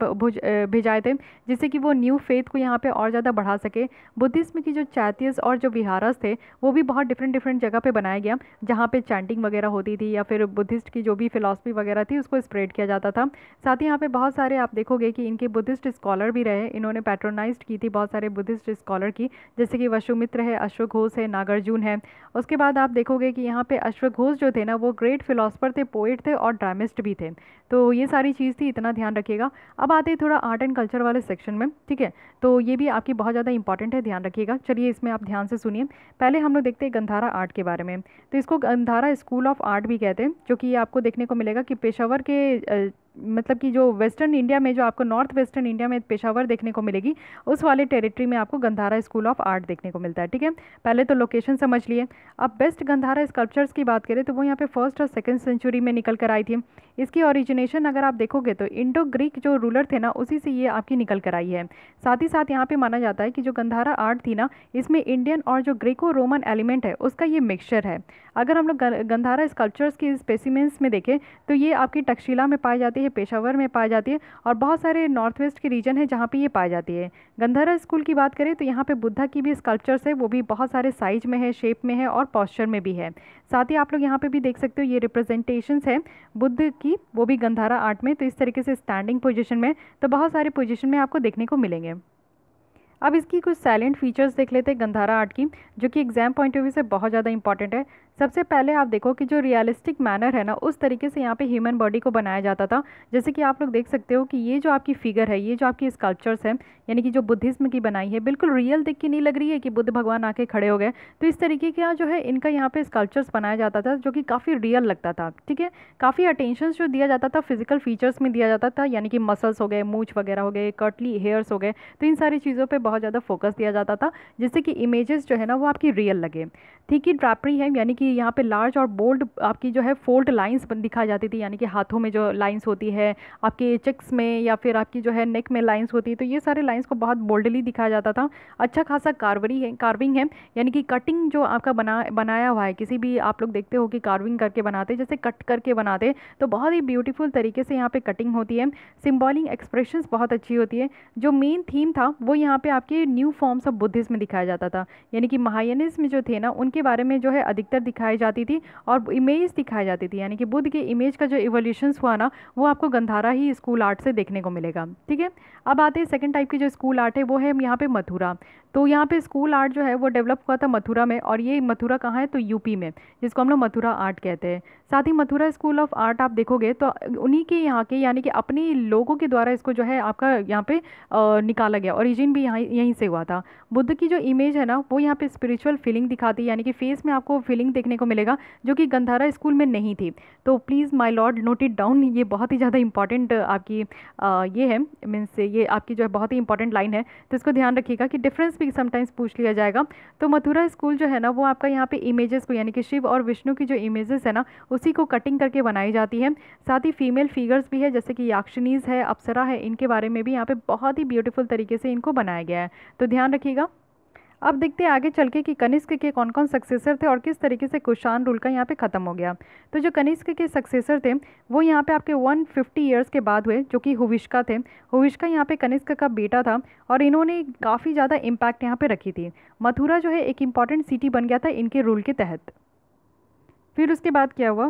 भेजाए थे, जिससे कि वो न्यू फेथ को यहाँ पे और ज़्यादा बढ़ा सके। बुद्धिज्म की जो चैत्यस और जो विहारस थे वो भी बहुत डिफरेंट डिफरेंट जगह पे बनाया गया, जहाँ पे चैंटिंग वगैरह होती थी, या फिर बुद्धिस्ट की जो भी फिलॉसफी वगैरह थी उसको स्प्रेड किया जाता था। साथ ही यहाँ पे बहुत सारे आप देखोगे कि इनके बुद्धिस्ट स्कॉलर भी रहे, इन्होंने पैट्रोनाइज की थी बहुत सारे बुद्धिस्ट स्कॉलर की, जैसे कि वसुमित्र है, अश्वघोष है, नागार्जुन है। उसके बाद आप देखोगे कि यहाँ पे अश्वघोष जो थे ना, वो ग्रेट ग्रेट फिलोसफर थे, पोइट थे और ड्रामिस्ट भी थे। तो ये सारी चीज़ थी, इतना ध्यान रखिएगा। अब आते हैं थोड़ा आर्ट एंड कल्चर वाले सेक्शन में, ठीक है। तो ये भी आपकी बहुत ज़्यादा इंपॉर्टेंट है, ध्यान रखिएगा। चलिए इसमें आप ध्यान से सुनिए। पहले हम लोग देखते हैं गंधारा आर्ट के बारे में। तो इसको गंधारा स्कूल ऑफ आर्ट भी कहते हैं, जो कि ये आपको देखने को मिलेगा कि पेशावर के मतलब कि जो वेस्टर्न इंडिया में, जो आपको नॉर्थ वेस्टर्न इंडिया में पेशावर देखने को मिलेगी, उस वाले टेरिटरी में आपको गंधारा स्कूल ऑफ आर्ट देखने को मिलता है, ठीक है। पहले तो लोकेशन समझ लिए। अब बेस्ट गंधारा स्कल्पचर्स की बात करें तो वो यहाँ पे 1st और 2nd सेंचुरी में निकल कर आई थी। इसकी ओरिजिनेशन अगर आप देखोगे तो इंडो ग्रीक जो रूलर थे ना, उसी से ये आपकी निकल कर आई है। साथ ही साथ यहाँ पे माना जाता है कि जो गंधारा आर्ट थी ना, इसमें इंडियन और जो ग्रीको रोमन एलिमेंट है उसका ये मिक्सचर है। अगर हम लोग गंधारा स्कल्पचर्स की स्पेसिमेंट्स में देखें तो ये आपकी तक्षशिला में पाई जाती है, पेशावर में पाई जाती है, और बहुत सारे नॉर्थ वेस्ट के रीजन है जहाँ पे ये पाई जाती है। गंधारा स्कूल की बात करें तो यहाँ पे बुद्धा की भी स्कल्पचर्स है, वो भी बहुत सारे साइज में है, शेप में है और पॉस्चर में भी है। साथ ही आप लोग यहाँ पे भी देख सकते हो ये रिप्रेजेंटेशंस है बुद्ध की, वो भी गंधारा आर्ट में। तो इस तरीके से स्टैंडिंग पोजीशन में, तो बहुत सारे पोजीशन में आपको देखने को मिलेंगे। अब इसकी कुछ साइलेंट फीचर्स देख लेते हैं गंधारा आर्ट की, जो कि एग्जाम पॉइंट ऑफ व्यू से बहुत ज़्यादा इंपॉर्टेंट है। सबसे पहले आप देखो कि जो रियलिस्टिक मैनर है ना, उस तरीके से यहाँ पे ह्यूमन बॉडी को बनाया जाता था। जैसे कि आप लोग देख सकते हो कि ये जो आपकी फिगर है, ये जो आपकी स्कल्पचर्स है, यानी कि जो बुद्धिज्म की बनाई है, बिल्कुल रियल देख के नहीं लग रही है कि बुद्ध भगवान आके खड़े हो गए। तो इस तरीके का जो है इनका यहाँ पे स्कल्पचर्स बनाया जाता था, जो कि काफ़ी रियल लगता था, ठीक है। काफ़ी अटेंशन जो दिया जाता था फिजिकल फीचर्स में दिया जाता था, यानी कि मसल्स हो गए, मूछ वगैरह हो गए, कर्टली हेयर्स हो गए, तो इन सारी चीज़ों पर बहुत ज़्यादा फोकस दिया जाता था, जिससे कि इमेजेस जो है ना वो आपकी रियल लगे। ठीक ही ड्रापरी है, यानी कि यहाँ पे लार्ज और बोल्ड आपकी जो है फोल्ड लाइंस दिखाई जाती थी, यानी कि हाथों में जो लाइंस होती है, आपके चेक्स में या फिर आपकी जो है नेक में लाइंस होती है, तो ये सारे लाइंस को बहुत बोल्डली दिखाया जाता था। अच्छा खासा कार्विंग है, यानी कि कटिंग जो आपका बनाया हुआ है, किसी भी आप लोग देखते हो कि कार्विंग करके बनाते, जैसे कट करके बनाते, तो बहुत ही ब्यूटीफुल तरीके से यहाँ पे कटिंग होती है। सिम्बॉलिक एक्सप्रेशंस बहुत अच्छी होती है। जो मेन थीम था वो यहाँ पे आपके न्यू फॉर्म्स ऑफ बुद्धिज्म में दिखाया जाता था, यानी कि महायानिज्म जो थे ना, उनके बारे में जो है अधिकतर दिखाई जाती थी और इमेज दिखाई जाती थी, यानी कि बुद्ध के इमेज का जो इवोल्यूशंस हुआ ना, वो आपको गंधारा ही स्कूल आर्ट से देखने को मिलेगा, ठीक है। अब आते हैं सेकंड टाइप की जो स्कूल आर्ट है, वो है यहाँ पे मथुरा। तो यहाँ पे स्कूल आर्ट जो है वो डेवलप हुआ था मथुरा में, और ये मथुरा कहाँ है, तो यूपी में, जिसको हम लोग मथुरा आर्ट कहते हैं। साथ ही मथुरा स्कूल ऑफ आर्ट आप देखोगे तो उन्हीं के यहाँ के, यानी कि अपने लोगों के द्वारा इसको जो है आपका यहाँ पे निकाला गया, ओरिजिन भी यहाँ यहीं से हुआ था। बुद्ध की जो इमेज है ना, वो यहाँ पे स्पिरिचुअल फीलिंग दिखाती है, यानी कि फेस में आपको फीलिंग देखने को मिलेगा, जो कि गंधारा स्कूल में नहीं थी। तो please my Lord note it down, ये बहुत ही ज़्यादा इंपॉर्टेंट आपकी ये है, मीन्स ये आपकी जो है बहुत ही इंपॉर्टेंट लाइन है, तो इसको ध्यान रखिएगा कि डिफरेंस भी समटाइम्स पूछ लिया जाएगा। तो मथुरा स्कूल जो है ना, वो आपका यहाँ पे इमेजेस को, यानी कि शिव और विष्णु की जो इमेजेस है ना, उसी को कटिंग करके बनाई जाती है। साथ ही फीमेल फिगर्स भी है, जैसे कि याक्षिनीज है, अप्सरा है, इनके बारे में भी यहाँ पे बहुत ही ब्यूटीफुल तरीके से इनको बनाया गया है, तो ध्यान रखिएगा। अब देखते हैं आगे चल के कि कनिष्क के कौन कौन सक्सेसर थे और किस तरीके से कुषाण रूल का यहाँ पे ख़त्म हो गया। तो जो कनिष्क के सक्सेसर थे वो यहाँ पे आपके 150 ईयर्स के बाद हुए, जो कि हुविष्का थे। हुविष्का यहाँ पे कनिष्क का बेटा था और इन्होंने काफ़ी ज़्यादा इम्पैक्ट यहाँ पे रखी थी। मथुरा जो है एक इम्पॉर्टेंट सिटी बन गया था इनके रूल के तहत। फिर उसके बाद क्या हुआ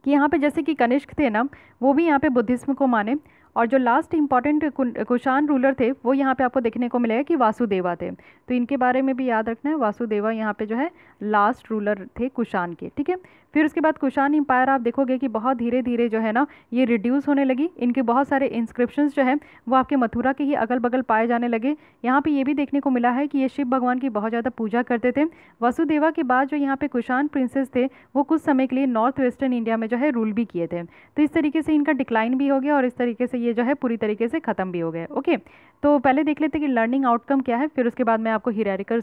कि यहाँ पे जैसे कि कनिष्क थे ना, वो भी यहाँ पे बुद्धिज्म को माने, और जो लास्ट इंपॉर्टेंट कुषाण रूलर थे वो यहाँ पे आपको देखने को मिलेगा कि वासुदेवा थे। तो इनके बारे में भी याद रखना है, वासुदेवा यहाँ पे जो है लास्ट रूलर थे कुषाण के, ठीक है। फिर उसके बाद कुषाण एम्पायर आप देखोगे कि बहुत धीरे धीरे जो है ना ये रिड्यूस होने लगी। इनके बहुत सारे इंस्क्रिप्शंस जो है वो आपके मथुरा के ही अगल बगल पाए जाने लगे। यहाँ पे ये भी देखने को मिला है कि ये शिव भगवान की बहुत ज़्यादा पूजा करते थे। वसुदेवा के बाद जो यहाँ पे कुषाण प्रिंसेस थे वो कुछ समय के लिए नॉर्थ वेस्टर्न इंडिया में जो है रूल भी किए थे। तो इस तरीके से इनका डिक्लाइन भी हो गया और इस तरीके से ये जो है पूरी तरीके से ख़त्म भी हो गए। ओके, तो पहले देख लेते हैं कि लर्निंग आउटकम क्या है, फिर उसके बाद मैं आपको हियरार्किकल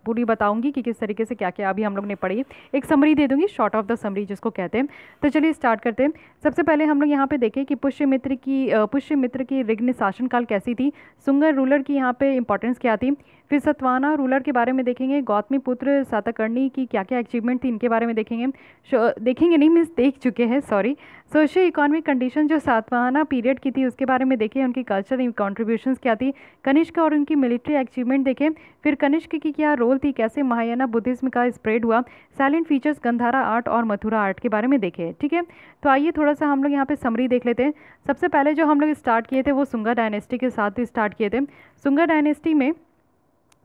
पूरी बताऊंगी कि किस तरीके से क्या क्या अभी हम लोग ने पढ़ी। एक समरी दे दूंगी, शॉर्ट ऑफ द समरी जिसको कहते हैं। तो चलिए स्टार्ट करते हैं। सबसे पहले हम लोग यहाँ पे देखें कि पुष्यमित्र की ऋग्ण शासनकाल कैसी थी, सुंगर रूलर की यहाँ पे इंपॉर्टेंस क्या थी। फिर सतवाना रूलर के बारे में देखेंगे, गौतमी पुत्र सातकर्णी की क्या क्या अचीवमेंट थी इनके बारे में देखेंगे। देखेंगे नहीं मीन्स देख चुके हैं, सॉरी। सोशियो इकोनॉमिक कंडीशन जो सातवाहना पीरियड की थी उसके बारे में देखें, उनकी कल्चर कॉन्ट्रीब्यूशंस क्या थी। कनिष्क और उनकी मिलिट्री अचीवमेंट देखें। फिर कनिष्क की क्या रोल थी, कैसे महायाना बुद्धिज्म का स्प्रेड हुआ। साइलेंट फीचर्स गंधारा आर्ट और मथुरा आर्ट के बारे में देखें, ठीक है। तो आइए थोड़ा सा हम लोग यहाँ पे समरी देख लेते हैं। सबसे पहले जो हम लोग स्टार्ट किए थे वो सुंगा डायनेस्टी के साथ ही स्टार्ट किए थे। सुंगा डायनेस्टी में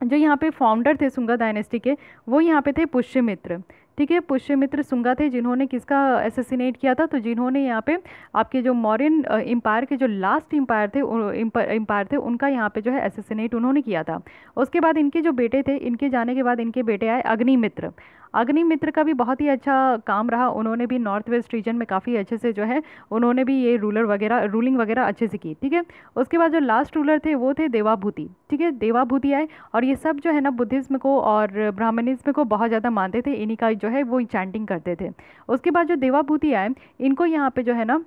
जो यहाँ पे फाउंडर थे सुंगा डायनेस्टी के, वो यहाँ पे थे पुष्यमित्र, ठीक ठीक है। पुष्यमित्र शुंगा थे जिन्होंने किसका एसेसिनेट किया था, तो जिन्होंने यहाँ पे आपके जो मौर्यन एम्पायर के जो लास्ट एम्पायर थे उनका यहाँ पे जो है एसेसिनेट उन्होंने किया था। उसके बाद इनके जो बेटे थे, इनके जाने के बाद इनके बेटे आए अग्निमित्र। अग्निमित्र का भी बहुत ही अच्छा काम रहा, उन्होंने भी नॉर्थ वेस्ट रीजन में काफ़ी अच्छे से जो है उन्होंने भी ये रूलिंग वगैरह अच्छे से की। ठीक है। उसके बाद जो लास्ट रूलर थे वो थे देवाभूति। ठीक है, देवाभूति आए और ये सब जो है ना बुद्धिज्म को और ब्राह्मणिज्म को बहुत ज़्यादा मानते थे, इन्हीं का जो है वो चैंटिंग करते थे। उसके बाद जो देवाभूति आए इनको यहाँ पे जो है ना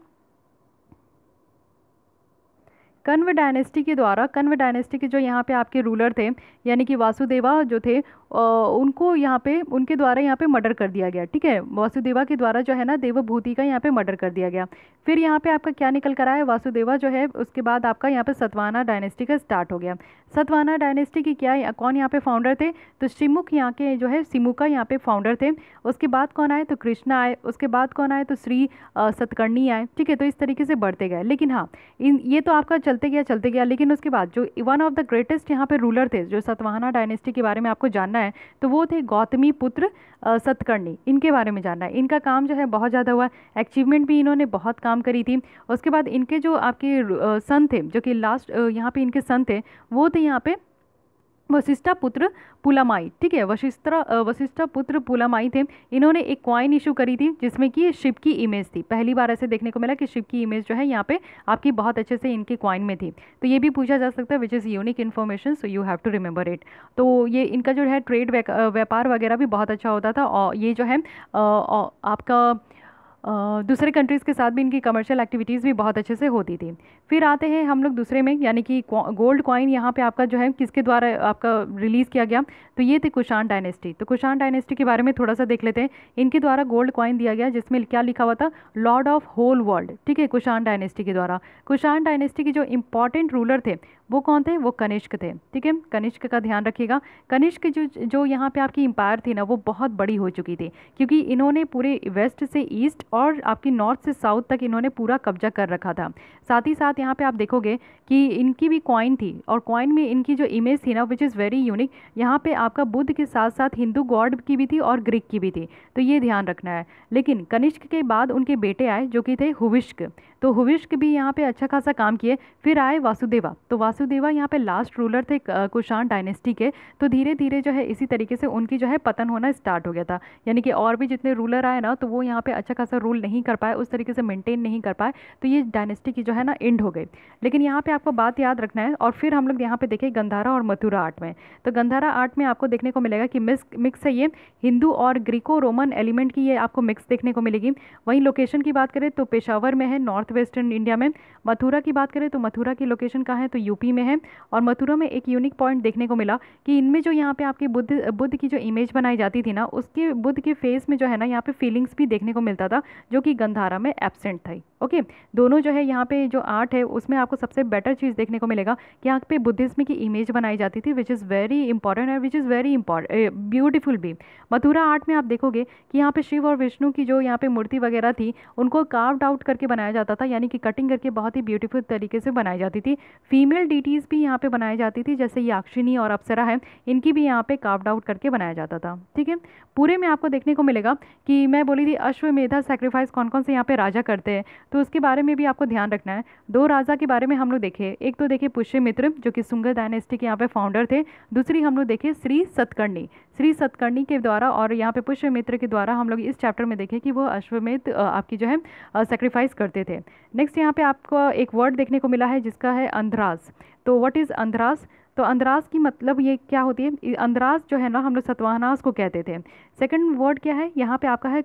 कण्व डायनेस्टी के द्वारा, कण्व डायनेस्टी के जो यहाँ पे आपके रूलर थे यानी कि वासुदेवा जो थे उनको यहाँ पे उनके द्वारा यहाँ पे मर्डर कर दिया गया। ठीक है, वासुदेवा के द्वारा जो है ना देवभूति का यहाँ पे मर्डर कर दिया गया। फिर यहाँ पे आपका क्या निकल कर आया, वासुदेवा जो है उसके बाद आपका यहाँ पे सतवाहना डायनेस्टी का स्टार्ट हो गया। सतवाहना डायनेस्टी की कौन यहाँ पे फाउंडर थे, तो सिमुक यहाँ के जो है सिमुका यहाँ पे फाउंडर थे। उसके बाद कौन आए, तो कृष्णा आए। उसके बाद कौन आए, तो श्री सतकर्णी आए। ठीक है, तो इस तरीके से बढ़ते गए। लेकिन हाँ, ये तो आपका चलते गया। लेकिन उसके बाद जो वन ऑफ द ग्रेटेस्ट यहाँ पे रूलर थे जो सतवाहना डायनेस्टी के बारे में आपको जानना है, तो वो थे गौतमी पुत्र सतकर्णी। इनके बारे में जानना है। इनका काम जो है बहुत ज़्यादा हुआ, अचीवमेंट भी इन्होंने बहुत काम करी थी। उसके बाद इनके जो आपके सन थे, जो कि लास्ट यहाँ पे इनके सन थे, वो थे यहाँ पे वशिष्ठा पुत्र पुलामाई। ठीक है, वशिष्ठा पुत्र पुलामाई थे। इन्होंने एक कॉइन इशू करी थी जिसमें कि शिव की इमेज थी। पहली बार ऐसे देखने को मिला कि शिव की इमेज जो है यहाँ पे आपकी बहुत अच्छे से इनके कॉइन में थी। तो ये भी पूछा जा सकता है which is unique information, so you have to remember it. तो ये इनका जो है ट्रेड व्यापार वगैरह भी बहुत अच्छा होता था। और ये जो है आपका दूसरे कंट्रीज़ के साथ भी इनकी कमर्शियल एक्टिविटीज़ भी बहुत अच्छे से होती थी। फिर आते हैं हम लोग दूसरे में, यानी कि गोल्ड कॉइन यहाँ पे आपका जो है किसके द्वारा आपका रिलीज़ किया गया, तो ये थी कुषाण डायनेस्टी। तो कुषाण डायनेस्टी के बारे में थोड़ा सा देख लेते हैं। इनके द्वारा गोल्ड कॉइन दिया गया जिसमें क्या लिखा हुआ था, लॉर्ड ऑफ होल वर्ल्ड। ठीक है, कुषाण डायनेस्टी के द्वारा। कुषाण डायनेस्टी के जो इंपॉर्टेंट रूलर थे वो कौन थे, वो कनिष्क थे। ठीक है, कनिष्क का ध्यान रखिएगा। कनिष्क जो यहाँ पे आपकी एम्पायर थी ना वो बहुत बड़ी हो चुकी थी, क्योंकि इन्होंने पूरे वेस्ट से ईस्ट और आपकी नॉर्थ से साउथ तक इन्होंने पूरा कब्जा कर रखा था। साथ ही साथ यहाँ पे आप देखोगे कि इनकी भी कॉइन थी, और कॉइन में इनकी जो इमेज थी ना विच इज़ वेरी यूनिक। यहाँ पे आपका बुद्ध के साथ साथ हिंदू गॉड की भी थी और ग्रीक की भी थी, तो ये ध्यान रखना है। लेकिन कनिष्क के बाद उनके बेटे आए जो कि थे हुविष्क। तो हुविष्क भी यहाँ पे अच्छा खासा काम किए। फिर आए वासुदेवा। तो वासुदेवा यहाँ पे लास्ट रूलर थे कुषाण डायनेस्टी के। तो धीरे धीरे जो है इसी तरीके से उनकी जो है पतन होना स्टार्ट हो गया था, यानी कि और भी जितने रूलर आए ना तो वो यहाँ पे अच्छा खासा रूल नहीं कर पाए, उस तरीके से मेंटेन नहीं कर पाए, तो ये डायनेस्टी की जो है ना एंड हो गई। लेकिन यहाँ पे आपको बात याद रखना है। और फिर हम लोग यहाँ पे देखें गंधारा और मथुरा आर्ट में। तो गंधारा आर्ट में आपको देखने को मिलेगा कि मिक्स है, ये हिंदू और ग्रीको रोमन एलिमेंट की ये आपको मिक्स देखने को मिलेगी। वहीं लोकेशन की बात करें तो पेशावर में है, नॉर्थ वेस्टर्न इंडिया में। मथुरा की बात करें तो मथुरा की लोकेशन कहाँ है, तो यूपी में है। और मथुरा में एक यूनिक पॉइंट देखने को मिला कि इनमें जो यहाँ पे आपके बुद्ध की जो इमेज बनाई जाती थी ना, उसके बुद्ध के फेस में जो है ना यहाँ पे फीलिंग्स भी देखने को मिलता था, जो कि गंधारा में एब्सेंट था। ओके, दोनों जो है यहाँ पे जो आर्ट है उसमें आपको सबसे बेटर चीज़ देखने को मिलेगा कि यहाँ पे बुद्धिज्म की इमेज बनाई जाती थी, विच इज़ वेरी इंपॉर्टेंट और विच इज़ वेरी ब्यूटीफुल भी। मथुरा आर्ट में आप देखोगे कि यहाँ पे शिव और विष्णु की जो यहाँ पे मूर्ति वगैरह थी उनको कार्व्ड आउट करके बनाया जाता था, यानी कि कटिंग करके बहुत ही ब्यूटीफुल तरीके से बनाई जाती थी। फीमेल डीटीज़ भी यहाँ पे बनाई जाती थी, जैसे याक्षिनी और अप्सरा है, इनकी भी यहाँ पे कार्व्ड आउट करके बनाया जाता था। ठीक है, पूरे में आपको देखने को मिलेगा कि मैं बोली थी अश्वमेधा सेक्रीफाइस कौन कौन से यहाँ पे राजा करते हैं, तो उसके बारे में भी आपको ध्यान रखना है। दो राजा के बारे में हम लोग देखे, एक तो देखे पुष्यमित्र जो कि शुंग डायनेस्टी के यहाँ पे फाउंडर थे, दूसरी हम लोग देखे श्री सतकर्णी के द्वारा। और यहाँ पे पुष्यमित्र के द्वारा हम लोग इस चैप्टर में देखे कि वो अश्वमेध आपकी जो है सेक्रीफाइस करते थे। नेक्स्ट यहाँ पे आपको एक वर्ड देखने को मिला है जिसका है अंधरास। तो व्हाट इज़ अंधरास, तो अंधरास की मतलब ये क्या होती है, अंधरास जो है ना हम लोग सतवाहनास को कहते थे। सेकंड वर्ड क्या है यहाँ पे आपका है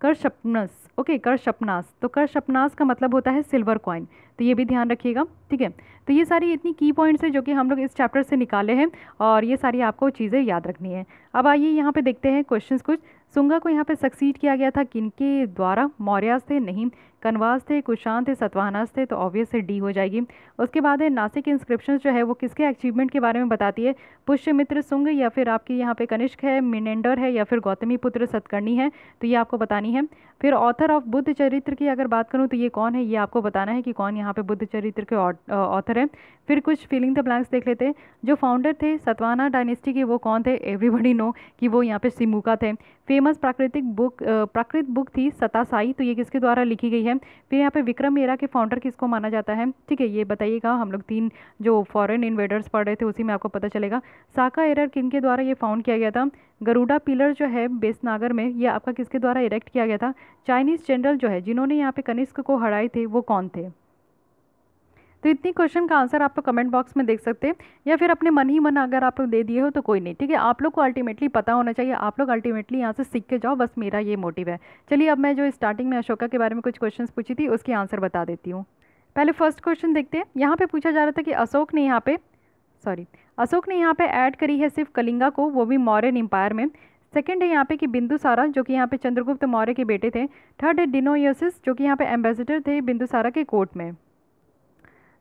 करशपनस। ओके, करशपनास। तो करशपनास का मतलब होता है सिल्वर कॉइन, तो ये भी ध्यान रखिएगा। ठीक है, तो ये सारी इतनी की पॉइंट्स है जो कि हम लोग इस चैप्टर से निकाले हैं, और ये सारी आपको चीज़ें याद रखनी है। अब आइए यहाँ पे देखते हैं क्वेश्चंस कुछ। सुंगा को यहाँ पे सक्सीड किया गया था किनके द्वारा? मौर्यास थे? नहीं। कनवास थे, कुशान थे, सतवाहनास थे, तो ऑब्वियस से डी हो जाएगी। उसके बाद है नासिक इंस्क्रिप्शन जो है वो किसके अचीवमेंट के बारे में बताती है? पुष्यमित्र सुंग, या फिर आपकी यहाँ पे कनिष्क है, मिनेंडर है, या फिर गौतमी पुत्र सतकर्णी है, तो ये आपको बतानी है। फिर ऑथर ऑफ बुद्ध चरित्र की अगर बात करूँ तो ये कौन है, ये आपको बताना है कि कौन यहाँ पे बुद्ध चरित्र के ऑथर है। फिर कुछ फिलिंग द ब्लैंक्स देख लेते हैं। जो फाउंडर थे सतवाहना डायनेस्टी के वो कौन थे? एवरीबडी नो कि वो यहाँ पे सिमुका थे। फेमस प्राकृत बुक थी सतासाई, तो ये किसके द्वारा लिखी गई है? फिर यहाँ पे विक्रम एरा के फाउंडर किसको माना जाता है? ठीक है, ये बताइएगा। हम लोग 3 जो फॉरेन इन्वेडर्स पढ़ रहे थे उसी में आपको पता चलेगा। साका एरर किन के द्वारा ये फाउंड किया गया था? गरुड़ा पिलर जो है बेसनागर में, ये आपका किसके द्वारा इरेक्ट किया गया था? चाइनीज जनरल जो है जिन्होंने यहाँ पे कनिष्क को हराए थे वो कौन थे? तो इतनी क्वेश्चन का आंसर आप लोग कमेंट बॉक्स में देख सकते हैं, या फिर अपने मन ही मन अगर आप लोग दे दिए हो तो कोई नहीं, ठीक है। आप लोग को अल्टीमेटली पता होना चाहिए, आप लोग अल्टीमेटली यहाँ से सीख के जाओ, बस मेरा ये मोटिव है। चलिए अब मैं जो स्टार्टिंग में अशोका के बारे में कुछ क्वेश्चंस पूछी थी उसके आंसर बता देती हूँ। पहले फर्स्ट क्वेश्चन देखते हैं। यहाँ पे पूछा जा रहा था कि अशोक ने यहाँ पे ऐड करी है सिर्फ कलिंगा को, वो भी मौर्यन एम्पायर में। सेकंड है यहाँ पे कि बिंदुसारा जो कि यहाँ पे चंद्रगुप्त मौर्य के बेटे थे। थर्ड है डिनोयोसिस जो कि यहाँ पे एम्बेसडर थे बिंदुसारा के कोर्ट में।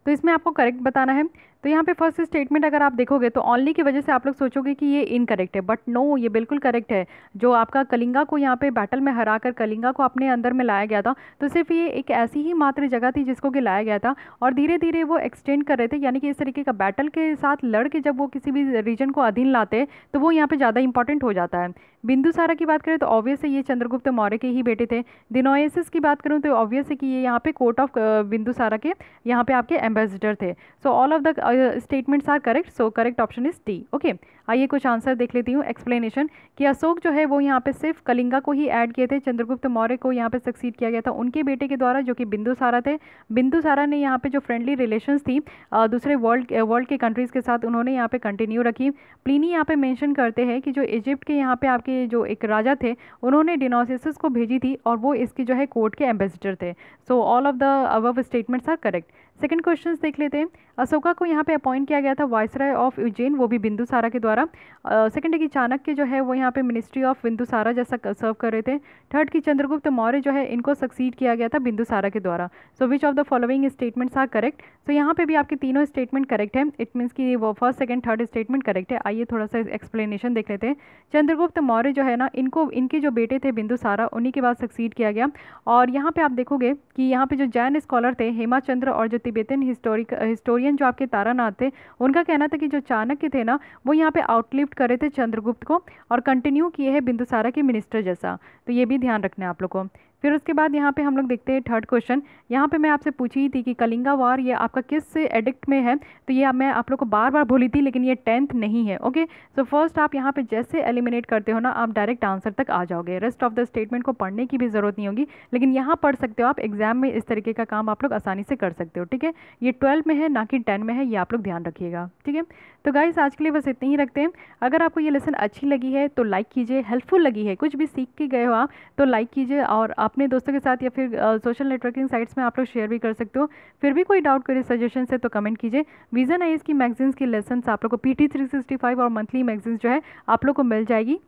तो इसमें आपको करेक्ट बताना है। तो यहाँ पे फर्स्ट स्टेटमेंट अगर आप देखोगे तो ओनली की वजह से आप लोग सोचोगे कि ये इनकरेक्ट है, बट नो, ये बिल्कुल करेक्ट है। जो आपका कलिंगा को यहाँ पे बैटल में हराकर कलिंगा को अपने अंदर में लाया गया था, तो सिर्फ ये एक ऐसी ही मात्र जगह थी जिसको कि लाया गया था, और धीरे धीरे वो एक्सटेंड कर रहे थे, यानी कि इस तरीके का बैटल के साथ लड़ के जब वो किसी भी रीजन को अधीन लाते तो वो यहाँ पे ज़्यादा इंपॉर्टेंट हो जाता है। बिंदुसारा की बात करें तो ऑब्वियस है ये चंद्रगुप्त मौर्य के ही बेटे थे। डिनोएसिस की बात करूँ तो ऑब्वियस है कि ये यहाँ पे कोर्ट ऑफ बिंदुसारा के यहाँ पे आपके एम्बेसडर थे। So all of the statements are correct, so correct option is D. Okay, आइए कुछ आंसर देख लेती हूँ। एक्सप्लेनेशन कि अशोक जो है वो यहाँ पे सिर्फ कलिंगा को ही ऐड किए थे, चंद्रगुप्त मौर्य को यहाँ पे सक्सीड किया गया था उनके बेटे के द्वारा जो कि बिंदुसारा थे। बिंदुसारा ने यहाँ पे जो फ्रेंडली रिलेशंस थी दूसरे वर्ल्ड के कंट्रीज़ के साथ उन्होंने यहाँ पे कंटिन्यू रखी। प्लिनी यहाँ पे मेंशन करते हैं कि जो इजिप्ट के यहाँ पे आपके जो एक राजा थे उन्होंने डिनोसियस को भेजी थी और वो इसकी जो है कोर्ट के एम्बेसडर थे। So all of the above statements are correct. Second question देख लेते हैं। अशोका को यहाँ पे अपॉइंट किया गया था वायसराय ऑफ उज्जैन, वो भी बिंदुसारा के द्वारा। सेकंड है कि चाणक्य जो है वो यहाँ पे मिनिस्ट्री ऑफ बिंदुसारा जैसा सर्व कर रहे थे। थर्ड की चंद्रगुप्त मौर्य जो है इनको सक्सीड किया गया था बिंदुसारा के द्वारा। So which of the following statements are correct? So यहाँ पे भी आपके तीनों स्टेटमेंट करेक्ट है। इट मीन्स कि वो first second third statement correct है। आइए थोड़ा सा एक्सप्लेनेशन देख लेते हैं। चंद्रगुप्त मौर्य जो है ना, इनको इनके जो बेटे थे बिंदुसारा उन्हीं के बाद सक्सीड किया गया। और यहाँ पे आप देखोगे कि यहाँ पे जो जैन स्कॉलर थे हेमाचंद्र और जो तिब्बतन हिस्टोरियन जो आपके तारानाथ थे, उनका कहना था कि जो चाणक्य थे ना वो यहाँ पे आउटलिफ्ट करे थे चंद्रगुप्त को और कंटिन्यू किए हैं बिंदुसारा के मिनिस्टर जैसा। तो ये भी ध्यान रखना है आप लोग को। फिर उसके बाद यहाँ पे हम लोग देखते हैं थर्ड क्वेश्चन। यहाँ पे मैं आपसे पूछी ही थी कि कलिंगा वार ये आपका किस एडिक्ट में है, तो ये मैं आप लोग को बार बार बोली थी, लेकिन ये 10th नहीं है। ओके, सो फर्स्ट आप यहाँ पे जैसे एलिमिनेट करते हो ना आप डायरेक्ट आंसर तक आ जाओगे। रेस्ट ऑफ द स्टेटमेंट को पढ़ने की भी ज़रूरत नहीं होगी, लेकिन यहाँ पढ़ सकते हो आप। एग्जाम में इस तरीके का काम आप लोग आसानी से कर सकते हो, ठीक है। ये 12 में है ना कि 10 में है, ये आप लोग ध्यान रखिएगा, ठीक है। तो गाइस आज के लिए बस इतने ही रखते हैं। अगर आपको ये लेसन अच्छी लगी है तो लाइक कीजिए, हेल्पफुल लगी है, कुछ भी सीख के गए हो आप तो लाइक कीजिए, और अपने दोस्तों के साथ या फिर सोशल नेटवर्किंग साइट्स में आप लोग शेयर भी कर सकते हो। फिर भी कोई डाउट करे सजेशन से तो कमेंट कीजिए। विजन आईएएस की मैगजीन्स की लेसन आप लोग को PT 365 और मंथली मैगजीन्स जो है आप लोग को मिल जाएगी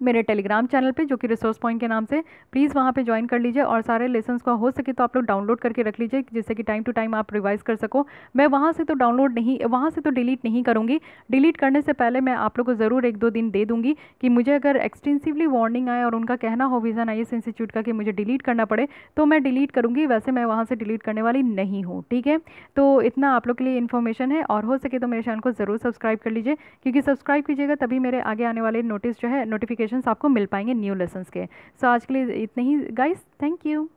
मेरे टेलीग्राम चैनल पे जो कि रिसोर्स पॉइंट के नाम से। प्लीज़ वहाँ पे ज्वाइन कर लीजिए और सारे लेसन्स को हो सके तो आप लोग डाउनलोड करके रख लीजिए, जिससे कि टाइम टू टाइम आप रिवाइज कर सको। मैं वहाँ से तो डिलीट नहीं करूँगी। डिलीट करने से पहले मैं आप लोग को ज़रूर 1-2 दिन दे दूँगी कि मुझे अगर एक्सटेंसिवली वार्निंग आए और उनका कहना हो विजन आईएएस इंस्टीट्यूट का कि मुझे डिलीट करना पड़े तो मैं डिलीट करूँगी, वैसे मैं वहाँ से डिलीट करने वाली नहीं हूँ, ठीक है। तो इतना आप लोग के लिए इन्फॉर्मेशन है, और हो सके तो मेरे चैनल को ज़रूर सब्सक्राइब कर लीजिए, क्योंकि सब्सक्राइब कीजिएगा तभी मेरे आगे आने वाले नोटिफिकेशन आपको मिल पाएंगे न्यू लेसन्स के। सो आज के लिए इतने ही गाइस, थैंक यू।